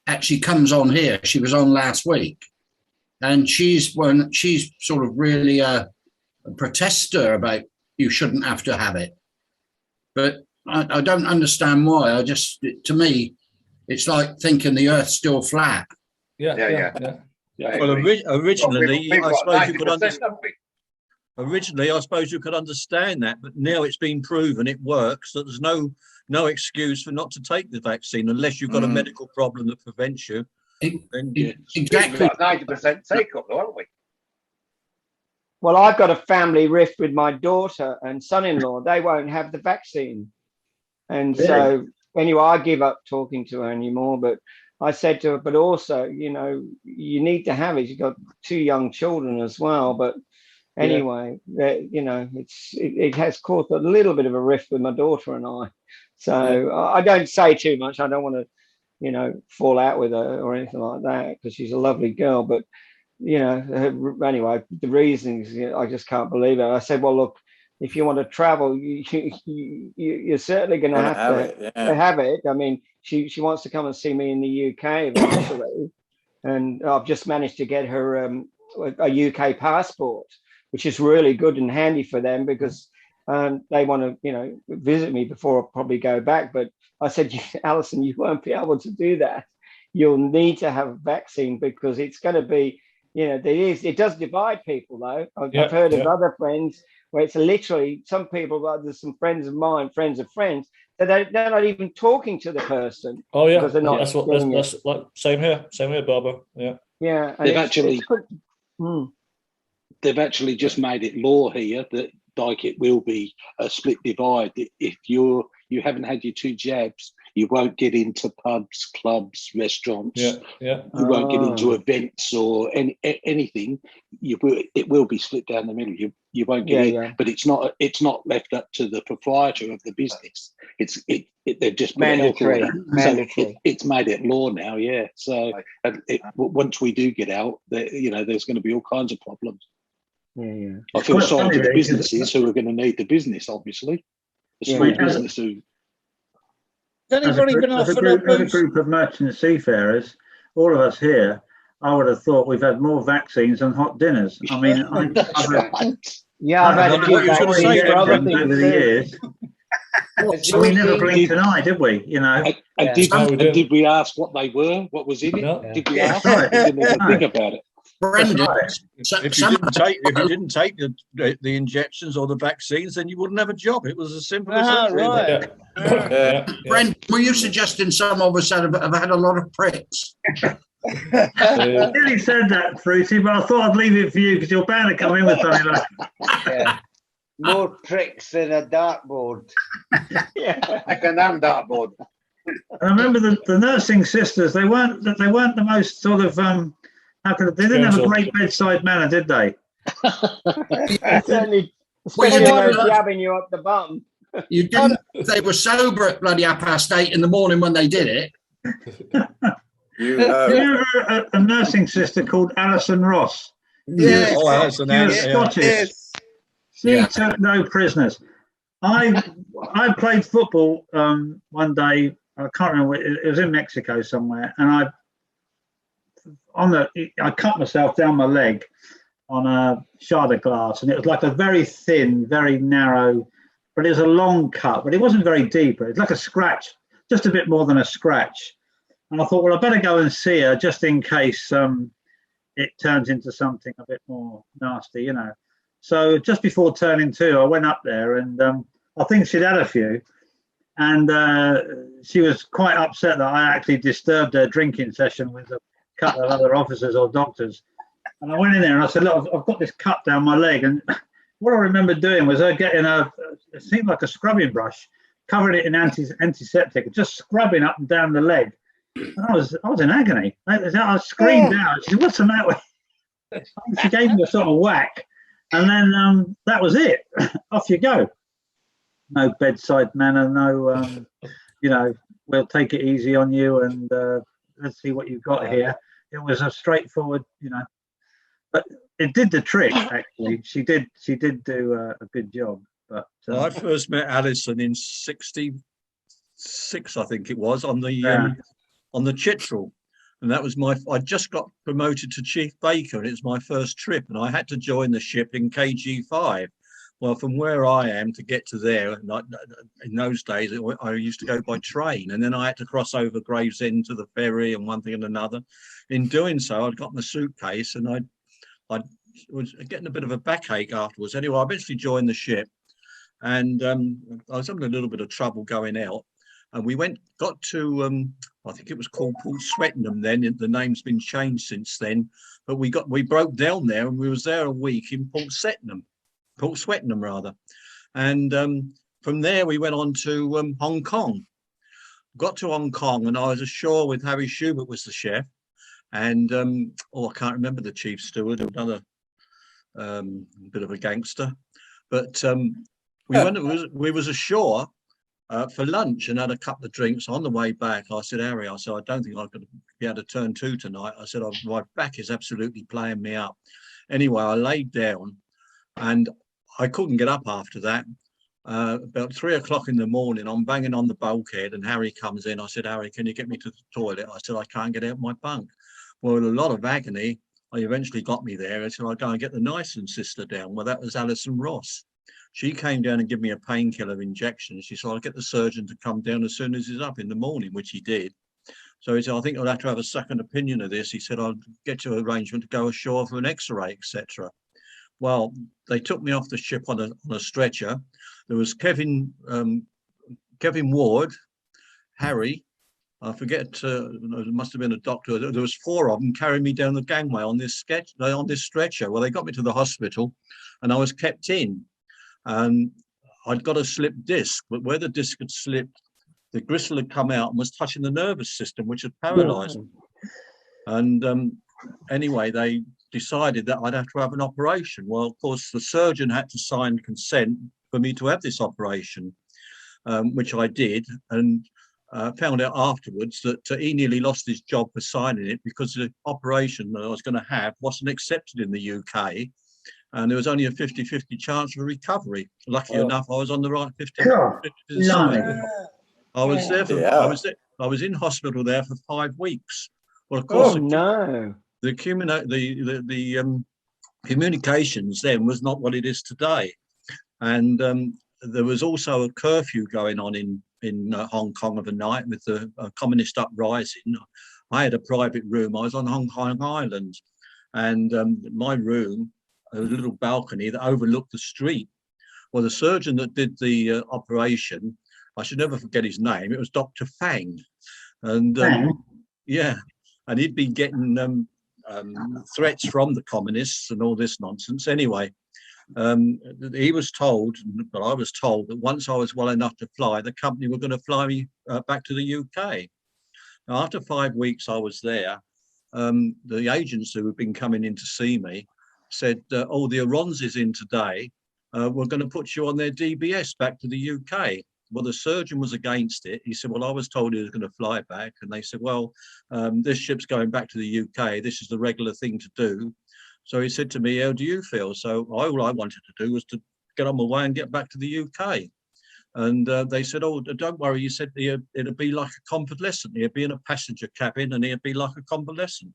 C: actually comes on here. She was on last week, and she's sort of really a protester about you shouldn't have to have it, but I don't understand why. To me, it's like thinking the Earth's still flat.
E: Yeah. Well, originally, I suppose you could understand. Originally, I suppose you could understand that, but now it's been proven it works. That there's no excuse for not to take the vaccine unless you've got a medical problem that prevents you.
C: Exactly.
I: 90% take up, though, haven't we?
M: Well, I've got a family rift with my daughter and son-in-law. They won't have the vaccine. And so anyway, I give up talking to her anymore. But I said to her, but also, you need to have it. You've got 2 young children as well. But anyway, it has caused a little bit of a rift with my daughter and I. So I don't say too much. I don't want to, fall out with her or anything like that, because she's a lovely girl. But, anyway, the reasons, I just can't believe it. I said, well, look, if you want to travel, you're certainly going to have to have it. I mean, she wants to come and see me in the UK eventually, and I've just managed to get her a UK passport, which is really good and handy for them, because they want to, visit me before I probably go back. But I said, Alison, you won't be able to do that. You'll need to have a vaccine, because it's going to be, it does divide people, though. I've heard of other friends where it's literally some people, there's some friends of mine, friends of friends, that they're not even talking to the person.
F: Oh yeah,
M: because they're not
F: that's like same here, Barbara. Yeah.
M: Yeah.
O: They've actually just made it law here that it will be a split divide. If you haven't had your 2 jabs, you won't get into pubs, clubs, restaurants.
F: You
O: won't get into events or anything. It will be split down the middle. You won't get in, but it's not left up to the proprietor of the business. They've just
M: mandatory.
O: It's made it law now. Yeah. So once we do get out, there's going to be all kinds of problems.
M: Yeah.
O: I feel sorry for the businesses who are going to need the business, obviously. The small business who.
J: As a group of merchant seafarers, all of us here, I would have thought we've had more vaccines than hot dinners. I mean, I've
M: had a few vaccines for other things
J: over the years. We never blinked an eye, did we?
O: Did we ask what they were? What was in it?
F: No.
O: Did we ask? We didn't even think about it.
C: Brendan,
E: If you didn't take the injections or the vaccines, then you wouldn't have a job. It was as simple as that.
C: Right. Brendan, were you suggesting some of us have had a lot of pricks?
J: I nearly said that, Fruity, but I thought I'd leave it for you, because you're bound to come in with something like that.
G: More tricks than a dartboard.
I: Like a damn dartboard.
J: I remember the nursing sisters. They weren't the most sort of they didn't have a great bedside manner, did they?
M: Certainly,
C: Well,
M: especially
C: you
M: when they're
C: didn't-
M: jabbing you up the bum.
C: You didn't. They were sober at bloody 8:30 in the morning when they did it.
H: You
J: Do you remember a nursing sister called Alison Ross?
E: Yes. Oh, Alison,
J: She was
E: yeah.
J: Scottish.
H: Yes.
J: She took no prisoners. I played football one day. I can't remember. It was in Mexico somewhere, and I cut myself down my leg on a shard of glass, and it was like a very thin, very narrow, but it was a long cut, but it wasn't very deep. It was like a scratch, just a bit more than a scratch. And I thought, well, I better go and see her just in case it turns into something a bit more nasty, you know. So just before turning 2, I went up there, and I think she'd had a few, and she was quite upset that I actually disturbed her drinking session with a couple of other officers or doctors. And I went in there and I said, look, I've got this cut down my leg. And what I remember doing was her getting it seemed like a scrubbing brush, covering it in antiseptic, and just scrubbing up and down the leg. And I was in agony. I screamed out. She said, what's the matter with you? She gave me a sort of whack. And then that was it. Off you go. No bedside manner, no, we'll take it easy on you and let's see what you've got here. It was a straightforward, but it did the trick, actually. She did do a good job. But
E: Well, I first met Alison in '66, I think it was, on the Chitral. And that was I just got promoted to Chief Baker, and it was my first trip, and I had to join the ship in KG5. Well, from where I am to get to there, in those days, I used to go by train, and then I had to cross over Gravesend to the ferry and one thing and another. In doing so, I'd got my suitcase, and I was getting a bit of a backache afterwards. Anyway, I eventually joined the ship, and I was having a little bit of trouble going out. And we got to, I think it was called Port Swettenham then. The name's been changed since then. But we broke down there, and we was there a week in Port Swettenham rather. And from there we went on to Hong Kong. Got to Hong Kong, and I was ashore with Harry Schubert was the chef, and I can't remember the chief steward, another bit of a gangster. But we was ashore for lunch and had a couple of drinks. On the way back, I said, Harry, I don't think I'm going to be able to turn 2 tonight. I said, my back is absolutely playing me up. Anyway, I laid down, and I couldn't get up after that. About 3 o'clock in the morning, I'm banging on the bulkhead, and Harry comes in. I said, Harry, can you get me to the toilet? I said, I can't get out of my bunk. Well, with a lot of agony, I eventually got me there. I said, I'll go and get the Nyson sister down. Well, that was Alison Ross. She came down and gave me a painkiller injection. She said, I'll get the surgeon to come down as soon as he's up in the morning, which he did. So he said, I think I'll have to have a second opinion of this. He said, I'll get you an arrangement to go ashore for an x-ray, etc. Well, they took me off the ship on a stretcher. There was Kevin Ward, Harry, I forget, it must have been a doctor. There was 4 of them carrying me down the gangway on this stretcher. Well, they got me to the hospital, and I was kept in. And I'd got a slipped disc, but where the disc had slipped, the gristle had come out and was touching the nervous system, which had paralyzed me. And anyway, they decided that I'd have to have an operation. Well, of course, the surgeon had to sign consent for me to have this operation, which I did, and found out afterwards that he nearly lost his job for signing it because the operation that I was going to have wasn't accepted in the UK. And there was only a 50-50 chance of recovery. Lucky enough, I was on the right 50% side. I was there for, I was in hospital there for 5 weeks. Well, of course, the communications then was not what it is today. And there was also a curfew going on in Hong Kong of a night with the communist uprising. I had a private room. I was on Hong Kong Island, and my room, a little balcony that overlooked the street. Well, the surgeon that did the operation, I should never forget his name. It was Dr. Fang, and yeah, and he'd been getting threats from the communists and all this nonsense. Anyway, he was told, but I was told that once I was well enough to fly, the company were going to fly me back to the UK. Now, after 5 weeks I was there, the agents who had been coming in to see me said, oh, the Aronzi's in today. We're going to put you on their DBS back to the UK. Well, the surgeon was against it. He said, well, I was told he was going to fly back. And they said, well, this ship's going back to the UK. This is the regular thing to do. So he said to me, how do you feel? So all I wanted to do was to get on my way and get back to the UK. And they said, oh, don't worry. He said it'd be like a convalescent. He'd be in a passenger cabin and he'd be like a convalescent.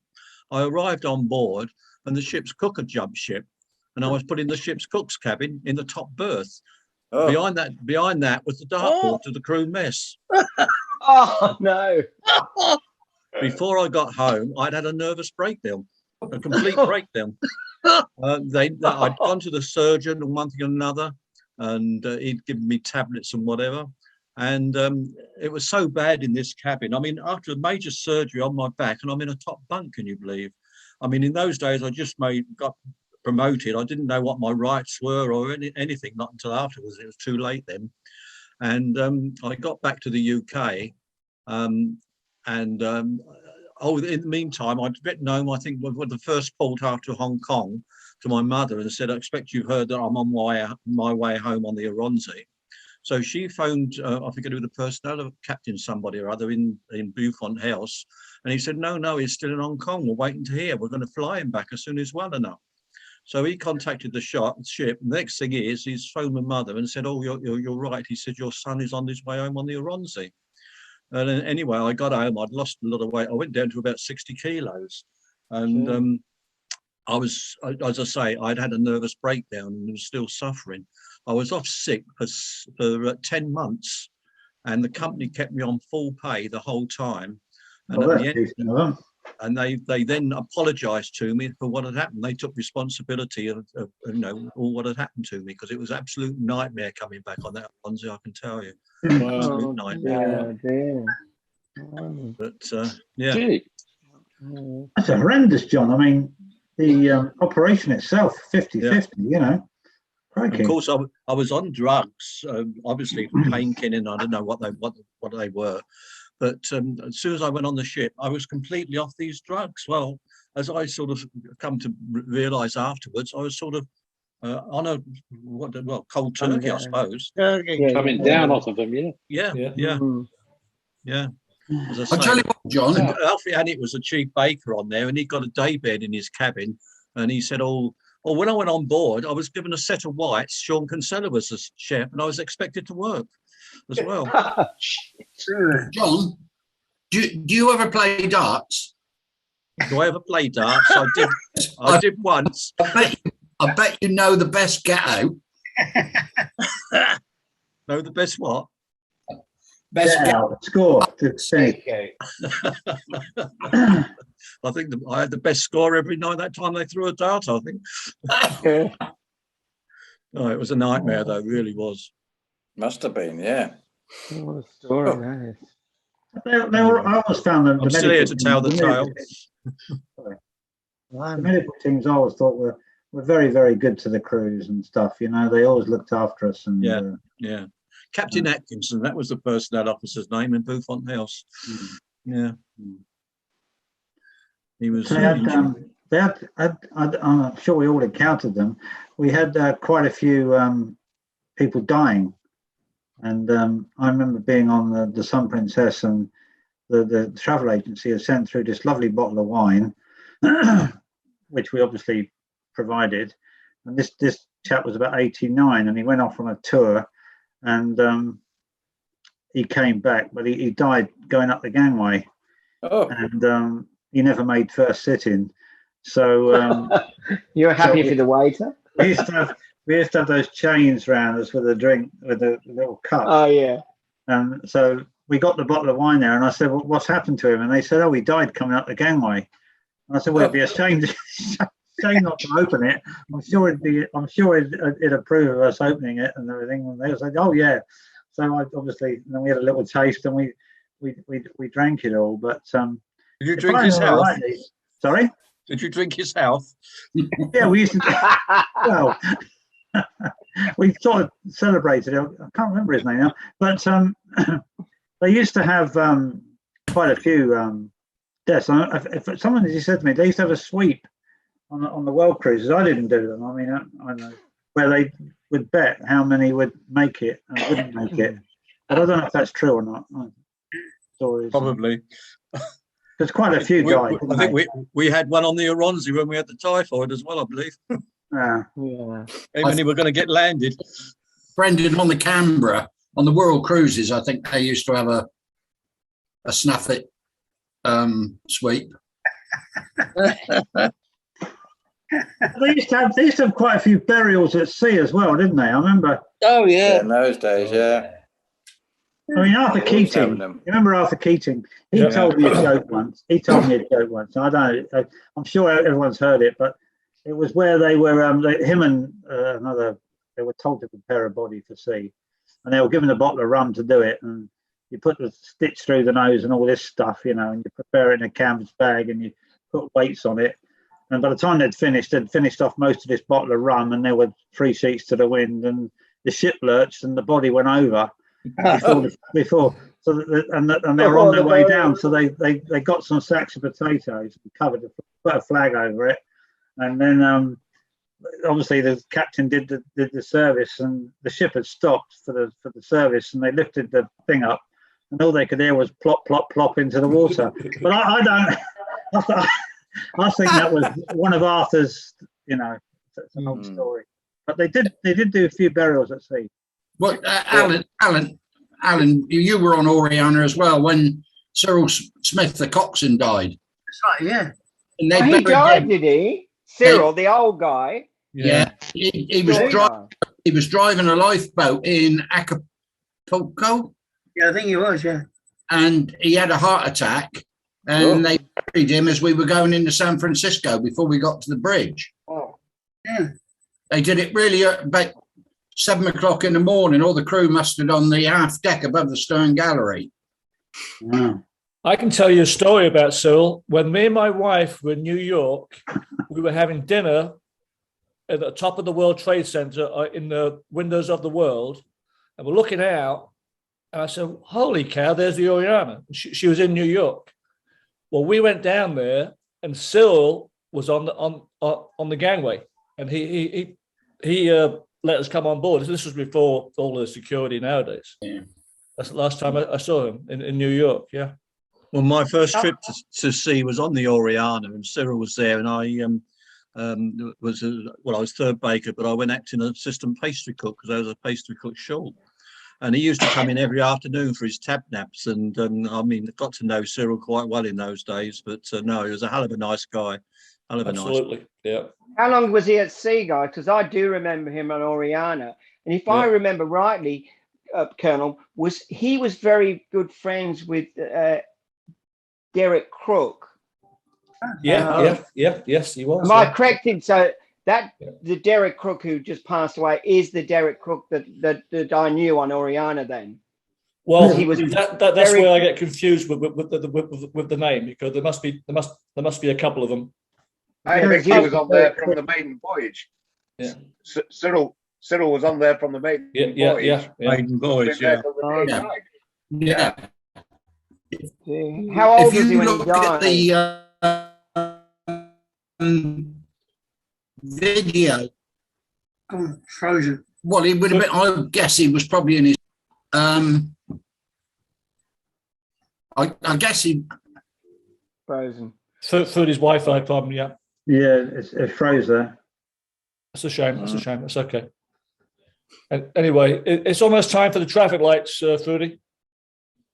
E: I arrived on board and the ship's cook had jumped ship. And I was put in the ship's cook's cabin in the top berth. Oh. Behind that was the dartboard to the crew mess.
M: Oh no!
E: Before I got home, I'd had a nervous breakdown, a complete breakdown. I'd gone to the surgeon and one thing and another, and he'd given me tablets and whatever. And it was so bad in this cabin. I mean, after a major surgery on my back, and I'm in a top bunk, can you believe? I mean, in those days, I just got promoted. I didn't know what my rights were or anything, not until afterwards. It was too late then. And I got back to the UK. In the meantime, I'd written home, I think, with the first port after Hong Kong to my mother and said, I expect you've heard that I'm on my way home on the Aronzi. So she phoned, I forget who the personnel captain, somebody or other in Beaufort House. And he said, no, he's still in Hong Kong. We're waiting to hear. We're going to fly him back as soon as he's well enough. So he contacted the ship. The next thing is he's phoned my mother and said, oh, you're right. He said, your son is on his way home on the Aronzi. And then, anyway, I got home. I'd lost a lot of weight. I went down to about 60 kilos. And I was, as I say, I'd had a nervous breakdown and was still suffering. I was off sick for 10 months and the company kept me on full pay the whole time. And at the end, and they then apologized to me for what had happened. They took responsibility of all what had happened to me, because it was an absolute nightmare coming back on that Aronzi, I can tell you. Absolute nightmare. But yeah.
J: That's horrendous, John. I mean, the operation itself, 50-50, you know. Crikey.
E: Of course, I was on drugs, obviously painkilling. I don't know what they were. But as soon as I went on the ship, I was completely off these drugs. Well, as I sort of come to realise afterwards, I was sort of on a cold turkey, I suppose.
O: Coming down off of them,
E: Yeah. As I say,
C: I'll tell you what, John.
E: Alfie Annett was a chief baker on there, and he got a day bed in his cabin, and he said, when I went on board, I was given a set of whites. Sean Kinsella was the chef, and I was expected to work as well.
C: John, do you ever play darts?
E: Do I ever play darts? I did. I did once.
C: I bet you know the best get out.
E: Know the best what?
C: Best get out.
J: Score.
E: I think I had the best score every night that time they threw a dart, I think. No, it was a nightmare though, it really was.
H: Must have been, yeah.
M: What a story that is.
J: I always found them.
E: I'm still here to tell the tale.
J: The medical teams I always thought were very, very good to the crews and stuff. You know, they always looked after us. And
E: yeah. Captain Atkinson, that was the personnel officer's name in Beaufort House. Yeah. He was.
J: I'm sure we all encountered them. We had quite a few people dying, and I remember being on the Sun Princess, and the travel agency had sent through this lovely bottle of wine, which we obviously provided. And this chap was about 89, and he went off on a tour, and he came back, but he died going up the gangway. And he never made first sitting. So
M: you're happy for the waiter?
J: We used to have those chains round us with a drink, with a little cup.
M: Oh yeah.
J: And so we got the bottle of wine there, and I said, well, what's happened to him? And they said, oh, he died coming up the gangway. And I said, well, it'd be a shame not to open it. I'm sure it'd approve of us opening it and everything. And they said, oh yeah. So I obviously, then we had a little taste, and we drank it all. But
E: did you drink his health?
J: Sorry?
E: Did you drink his health?
J: Yeah, we used to. Well, we sort of celebrated it. I can't remember his name now, but they used to have quite a few deaths. If someone as you said to me, they used to have a sweep on the world cruises. I didn't do them. I mean, I know where they would bet how many would make it and wouldn't make it. But I don't know if that's true or not. Stories.
E: Probably.
J: There's quite a few died.
E: I think we had one on the Oronzi when we had the typhoid as well, I believe.
J: Yeah.
E: How many were going to get landed?
C: Brendan, on the Canberra, on the World Cruises, I think they used to have a snuff it sweep.
J: They used to have quite a few burials at sea as well, didn't they? I remember.
H: Oh yeah, in those days, yeah.
J: I mean, Arthur Keating. You remember Arthur Keating? He told me a joke once. I don't know. I'm sure everyone's heard it, but it was where they were. Him and another. They were told to prepare a body for sea, and they were given a bottle of rum to do it. And you put the stitch through the nose and all this stuff, and you prepare it in a canvas bag and you put weights on it. And by the time they'd finished off most of this bottle of rum, and there were 3 sheets to the wind, and the ship lurched and the body went over. Before so and they were on their way down, so they got some sacks of potatoes and covered it, put a flag over it, and then obviously the captain did the service, and the ship had stopped for the service, and they lifted the thing up, and all they could hear was plop plop plop into the water. But I think that was one of Arthur's, it's an old story. But they did do a few burials at sea.
C: Well, Alan, you were on Oriana as well when Cyril Smith, the coxswain, died.
N: That's right, yeah.
C: And
M: he died, did he? Cyril, the old guy.
C: Yeah, he was driving a lifeboat in Acapulco.
N: Yeah, I think he was, yeah.
C: And he had a heart attack, and they buried him as we were going into San Francisco before we got to the bridge.
M: Oh,
N: yeah.
C: They did it really about 7 o'clock in the morning. All the crew mustered on the aft deck above the stern gallery.
J: Wow.
F: I can tell you a story about Cyril. When me and my wife were in New York, we were having dinner at the top of the World Trade Center in the windows of the world, and we're looking out, and I said, holy cow, there's the Oriana. She was in New York. Well, we went down there, and Cyril was on the gangway, and he let us come on board. This was before all the security nowadays.
C: Yeah.
F: That's the last time I saw him in New York. Yeah.
E: Well, my first trip to sea was on the Oriana, and Cyril was there, and I was third baker, but I went acting as assistant pastry cook because I was a pastry cook short. And he used to come in every afternoon for his tab naps, and I mean, got to know Cyril quite well in those days. But no, he was a hell of a nice guy.
F: Absolutely, yeah.
M: How long was he at sea, guys? Because I do remember him on Oriana, and if I remember rightly, Colonel, he was very good friends with Derek Crook.
F: Yes, he was.
M: Am I correct in so that the Derek Crook who just passed away is the Derek Crook that I knew on Oriana then?
F: Well, he was. That's where I get confused with the name, because there must be a couple of them.
I: I think he was on there from the maiden voyage.
F: Yeah.
I: Cyril was on there from the maiden voyage.
E: Maiden voyage, yeah.
C: Yeah.
M: How old
C: If
M: was he
C: you
M: when he
C: look at
M: died?
C: the video,
N: Frozen.
C: well, he would have been. I would guess he was probably in his. I guess he
M: Frozen.
F: Through his Wi-Fi problem, yeah.
J: Yeah, it froze there.
F: That's a shame. That's a shame. That's okay. And anyway, it's almost time for the traffic lights, Fruity.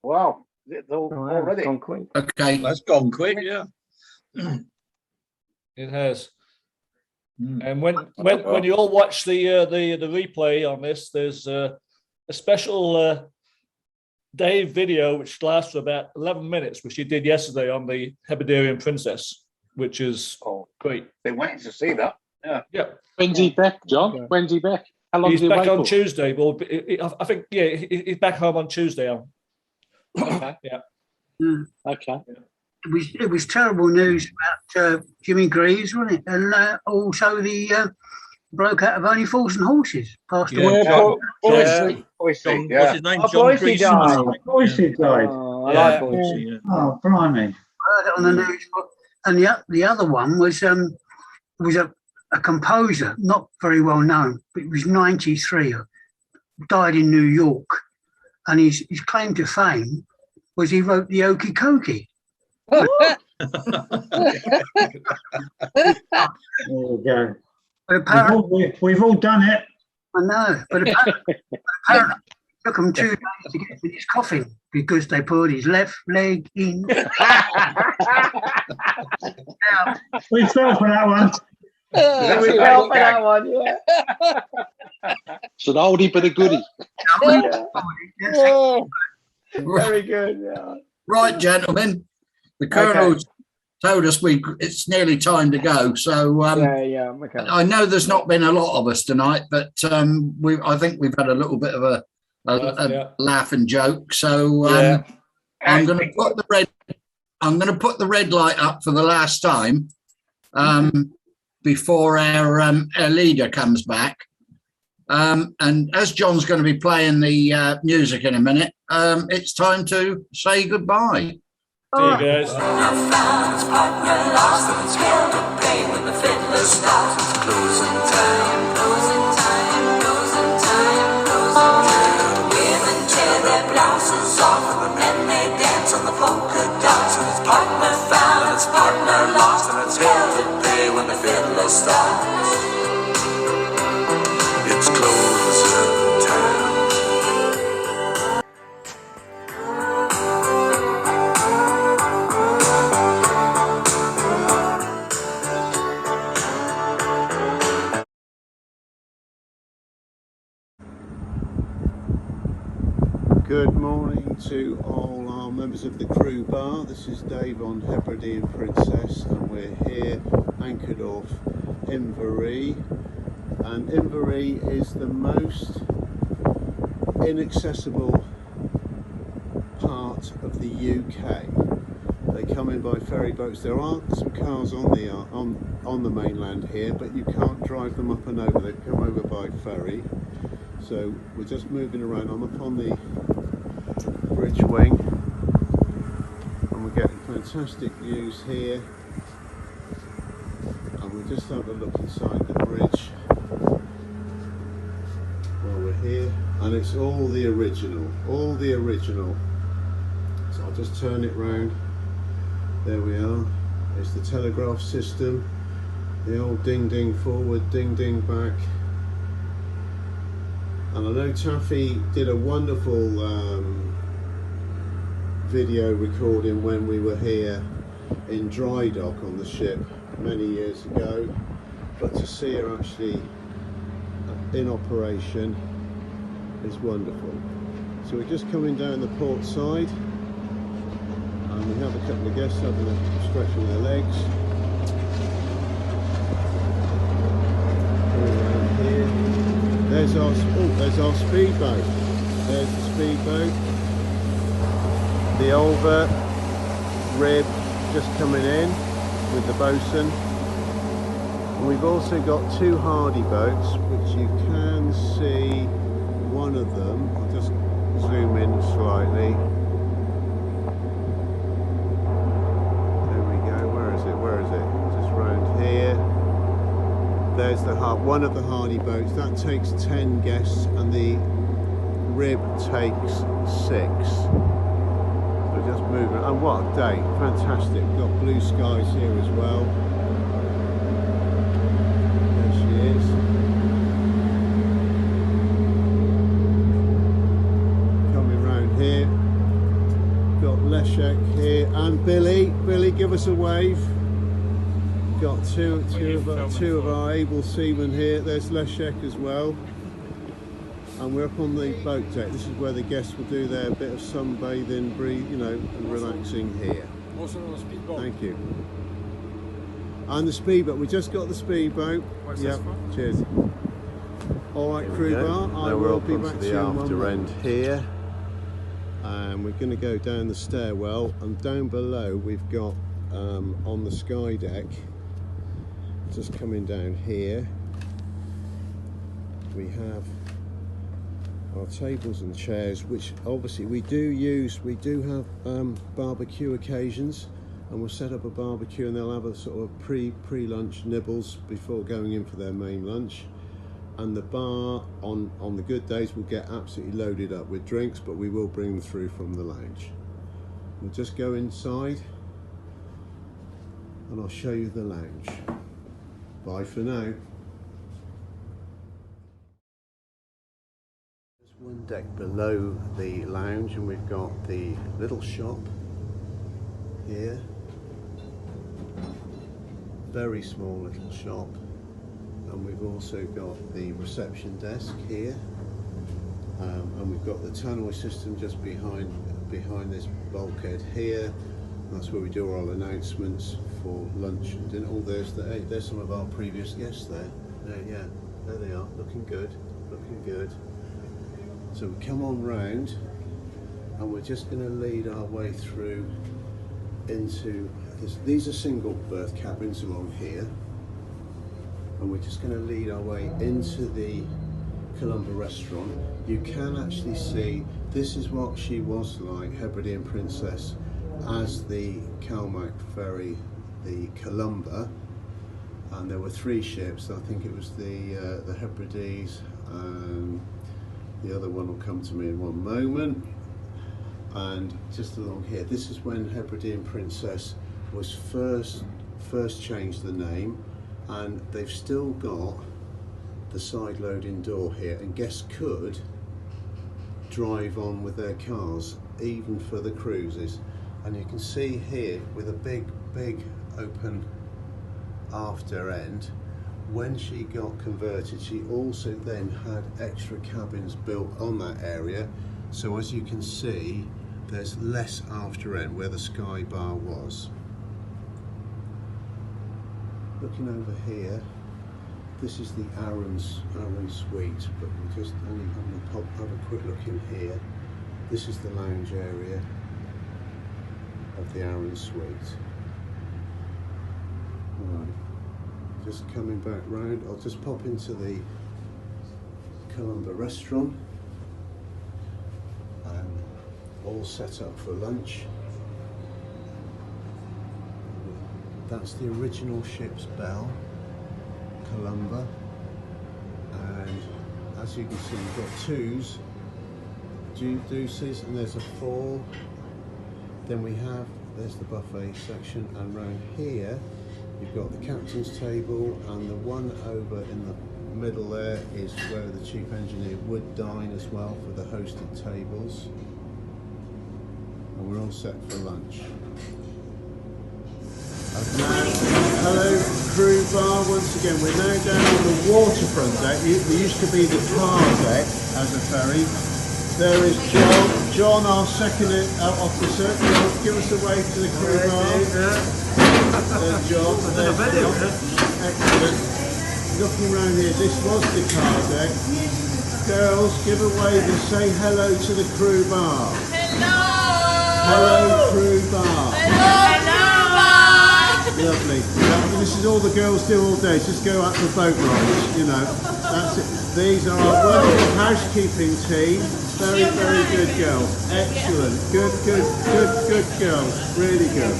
I: Wow, already
M: gone quick.
C: Okay,
E: That's gone quick, yeah.
F: It has. And when you all watch the replay on this, there's a special Dave video which lasts for about 11 minutes, which he did yesterday on the Hebridean Princess, which is great.
I: Been waiting to see that.
F: Yeah.
O: When's he back, John? When's he back? How long
F: He's
O: is he
F: back
O: away
F: on
O: for?
F: Tuesday. Well, I think he's back home on Tuesday.
O: Okay.
F: Yeah.
O: Okay.
N: It was terrible news about Jimmy Greaves, wasn't it? And also the bloke out of Only Fools and Horses passed
E: Yeah,
N: away.
E: John-
M: Boise.
E: John, what's his name?
M: Oh,
E: John
M: Boise
E: Greason.
M: died.
J: Oh, Boise died.
M: Oh, I
E: Yeah,
M: like Boise.
E: Boise, yeah.
J: Oh, blimey.
N: I heard it on the news. And the other one was a composer, not very well known, but he was 93, died in New York. And his claim to fame was he wrote the Okey Cokey.
J: There you go.
N: But apparently,
J: We've all done it.
N: I know, but apparently it took him 2 days to get to his coffin because they put his left leg in.
J: We fell for that one.
M: We fell for that one, yeah.
O: It's an oldie but a goodie.
M: Oh, very good. Yeah.
C: Right, gentlemen. The Colonel's told us it's nearly time to go. So
M: Okay.
C: I know there's not been a lot of us tonight, but I think we've had a little bit of a laugh and joke. So I'm going to put the red light up for the last time before our leader comes back. And as John's going to be playing the music in a minute, it's time to say goodbye.
F: See you guys.
A: It's closing time.
P: Good morning to all our members of the crew bar. This is Dave on Hebridean Princess, and we're here anchored off Inverary. And Inverary is the most inaccessible part of the UK. They come in by ferry boats. There are some cars on the mainland here, but you can't drive them up and over. They come over by ferry. So we're just moving around. I'm up on the bridge wing, and we're getting fantastic views here. And we'll just have a look inside the bridge while we're here. And it's all the original, all the original. So I'll just turn it round. There we are. It's the telegraph system. The old ding ding forward, ding ding back. And I know Taffy did a wonderful video recording when we were here in dry dock on the ship many years ago, but to see her actually in operation is wonderful. So we're just coming down the port side, and we have a couple of guests having a stretch of their legs. Around here. There's our speedboat. There's the speedboat. The Olver rib just coming in with the bosun. And we've also got two Hardy boats, which you can see one of them. I'll just zoom in slightly. There we go. Where is it? Where is it? Just round here. There's one of the Hardy boats. That takes 10 guests, and the rib takes 6. So just moving. And what a day! Fantastic. We've got blue skies here as well. There she is. Coming round here. Got Leszek here and Billy. Billy, give us a wave. Got two of our able seamen here. There's Leszek as well, and we're up on the boat deck. This is where the guests will do their bit of sunbathing, breathe, and relaxing here. Thank you. And the speedboat. We just got the speedboat. Yep. Cheers. All right, crew bar. I will be back to the after end here, and we're going to go down the stairwell, and down below we've got on the sky deck. Just coming down here, we have our tables and chairs, which obviously we do use. We do have barbecue occasions, and we'll set up a barbecue, and they'll have a sort of pre-lunch nibbles before going in for their main lunch. And the bar on the good days will get absolutely loaded up with drinks, but we will bring them through from the lounge. We'll just go inside and I'll show you the lounge. Bye for now. There's one deck below the lounge, and we've got the little shop here. Very small little shop. And we've also got the reception desk here, and we've got the tannoy system just behind this bulkhead here. That's where we do our announcements for lunch and dinner. Oh, there's some of our previous guests there. Yeah, there they are, looking good, looking good. So we come on round, and we're just going to lead our way through into this. These are single berth cabins along here. And we're just going to lead our way into the Columba restaurant. You can actually see this is what she was like, Hebridean Princess, as the Calmac ferry, the Columba. And there were 3 ships. I think it was the Hebrides, and the other one will come to me in one moment. And just along here, this is when Hebridean Princess was first changed the name. And they've still got the side loading door here, and guests could drive on with their cars even for the cruises. And you can see here with a big open after end, when she got converted, she also then had extra cabins built on that area. So as you can see, there's less after end where the sky bar was. Looking over here, this is the Arran suite, but we're just only have a quick look in here. This is the lounge area of the Arran suite. Right, just coming back round, I'll just pop into the Columba restaurant, and all set up for lunch. That's the original ship's bell, Columba, and as you can see, we've got 2s, deuces, and there's a 4. Then there's the buffet section, and round here you've got the captain's table, and the one over in the middle there is where the chief engineer would dine as well for the hosted tables. And we're all set for lunch. Hello, crew bar once again. We're now down on the waterfront deck. There used to be the car deck as a ferry. There is John, our second officer. Give us a wave to the crew bar. There's John. Excellent. Looking around here, this was the car deck. Girls, give a wave and say hello to the crew bar. Hello! Hello, crew bar. Hello! Lovely. This is all the girls do all day. Just go out for boat rides, you know. That's it. These are our wonderful housekeeping team. Very, very good girls. Excellent. Good girls. Really good.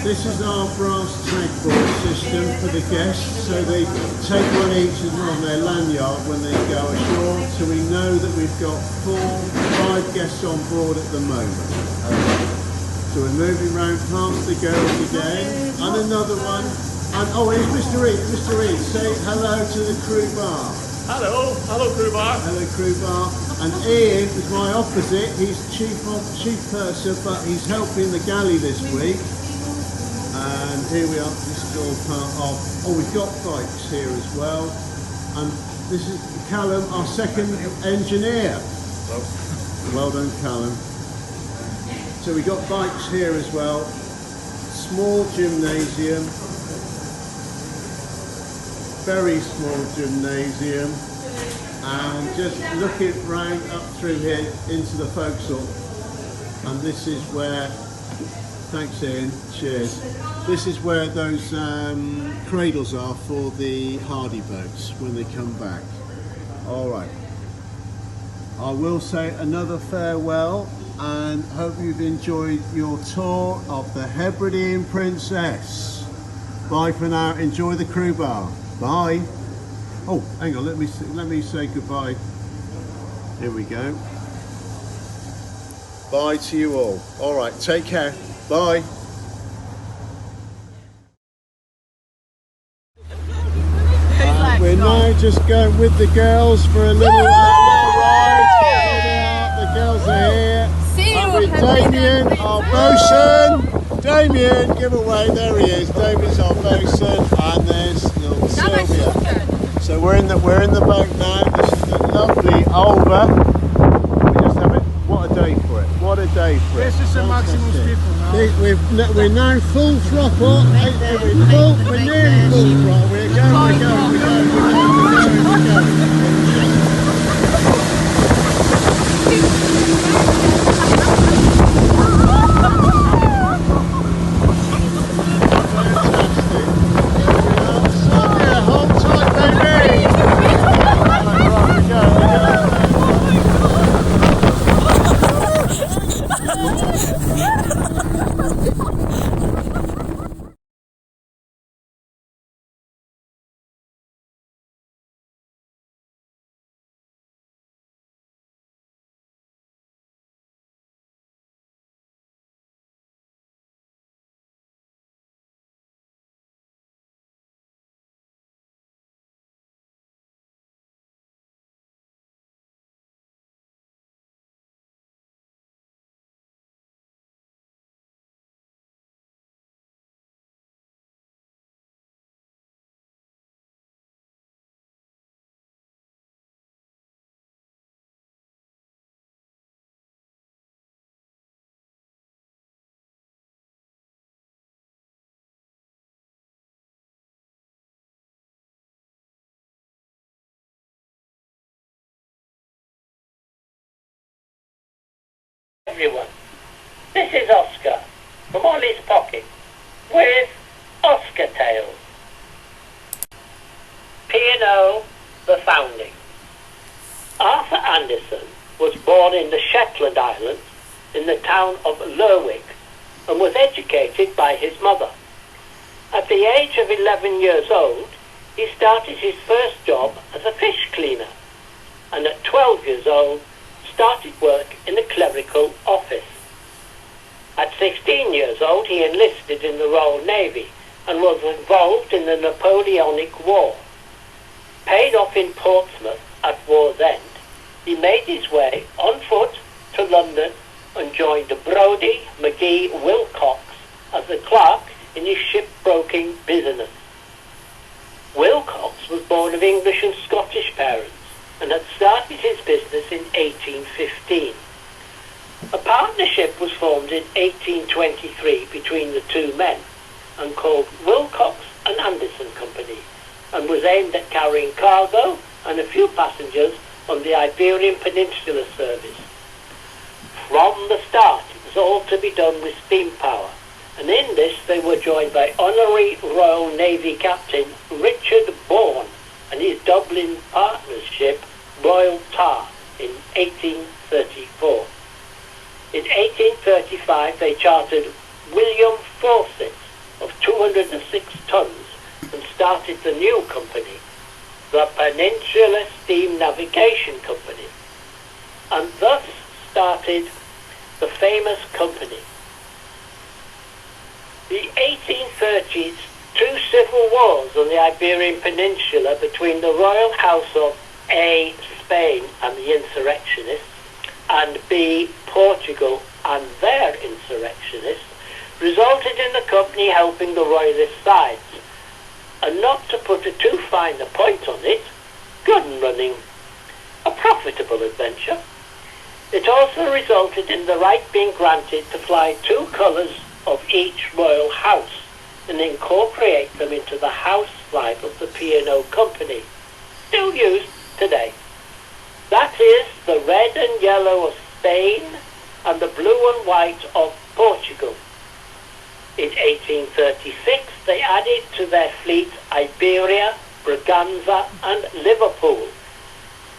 P: This is our brass tag board system for the guests. So they take one each on their lanyard when they go ashore. So we know that we've got 5 guests on board at the moment. So we're moving round past the girls again, and another one. And oh, here's Mr. Reed. Mr. Reed, say hello to the crew bar.
Q: Hello crew bar.
P: Hello crew bar. And Ian is my opposite. He's chief purser, but he's helping the galley this week. And here we are. This is all part of. Oh, we've got bikes here as well. And this is Callum, our second engineer. Well done, Callum. So we got bikes here as well. Small gymnasium. Very small gymnasium. And just looking round up through here into the forecastle. And this is where Thanks, Ian. Cheers. This is where those cradles are for the hardy boats when they come back. All right. I will say another farewell and hope you've enjoyed your tour of the Hebridean Princess. Bye for now. Enjoy the crew bar. Bye. Oh, hang on. Let me say goodbye. Here we go. Bye to you all. All right. Take care. Bye. We're now just going with the girls for a little ride. The girls are here. With Damien, our bosun. Damien, give away. There he is. Damien's our bosun, and there's little Sylvia. So we're in the boat now. This is the lovely Alba. We just have it. What a day for it! What a day for it! This is the maximum speed now. We're now full throttle. We're nearly full throttle. We're going.
R: Everyone, this is Oscar from Ollie's Pocket with Oscar Tales. P&O, the founding. Arthur Anderson was born in the Shetland Islands in the town of Lerwick and was educated by his mother. At the age of 11 years old, he started his first job as a fish cleaner, and at 12 years old, started work in the clerical office. At 16 years old, he enlisted in the Royal Navy and was involved in the Napoleonic War. Paid off in Portsmouth at war's end, he made his way on foot to London and joined Brodie McGee Wilcox as a clerk in his shipbroking business. Wilcox was born of English and Scottish parents and had started his business in 1815. A partnership was formed in 1823 between the two men and called Wilcox and Anderson Company, and was aimed at carrying cargo and a few passengers on the Iberian Peninsula service. From the start, it was all to be done with steam power, and in this they were joined by Honorary Royal Navy Captain Richard Bourne and his Dublin partnership Royal Tar in 1834. In 1835 they chartered William Fawcett of 206 tons and started the new company, the Peninsula Steam Navigation Company, and thus started the famous company. The 1830s, two civil wars on the Iberian Peninsula between the royal house of A, Spain and the insurrectionists, and B, Portugal and their insurrectionists, resulted in the company helping the royalist sides. And not to put a too fine a point on it, gun running, a profitable adventure. It also resulted in the right being granted to fly two colours of each royal house and incorporate them into the house flag of the P&O Company, still used today. That is the red and yellow of Spain and the blue and white of Portugal. In 1836, they added to their fleet Iberia, Braganza and Liverpool,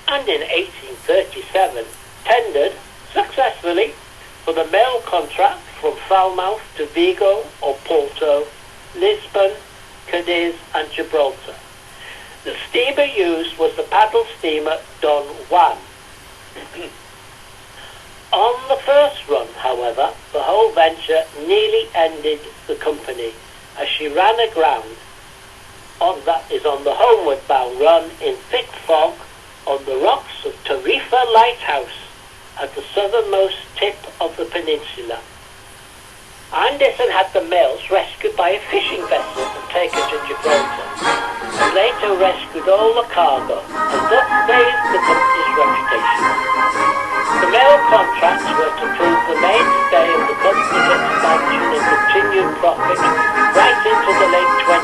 R: and in 1837 tendered successfully for the mail contract from Falmouth to Vigo or Porto, Lisbon, Cadiz and Gibraltar. The steamer used was the paddle steamer Don Juan. On the first run, however, the whole venture nearly ended the company as she ran aground on the homeward bound run in thick fog on the rocks of Tarifa Lighthouse at the southernmost tip of the peninsula. Anderson had the mails rescued by a fishing vessel and taken to Gibraltar, and later rescued all the cargo and thus saved the company's reputation. The mail contracts were to prove the mainstay of the company's expansion and continued profit right into the late 20th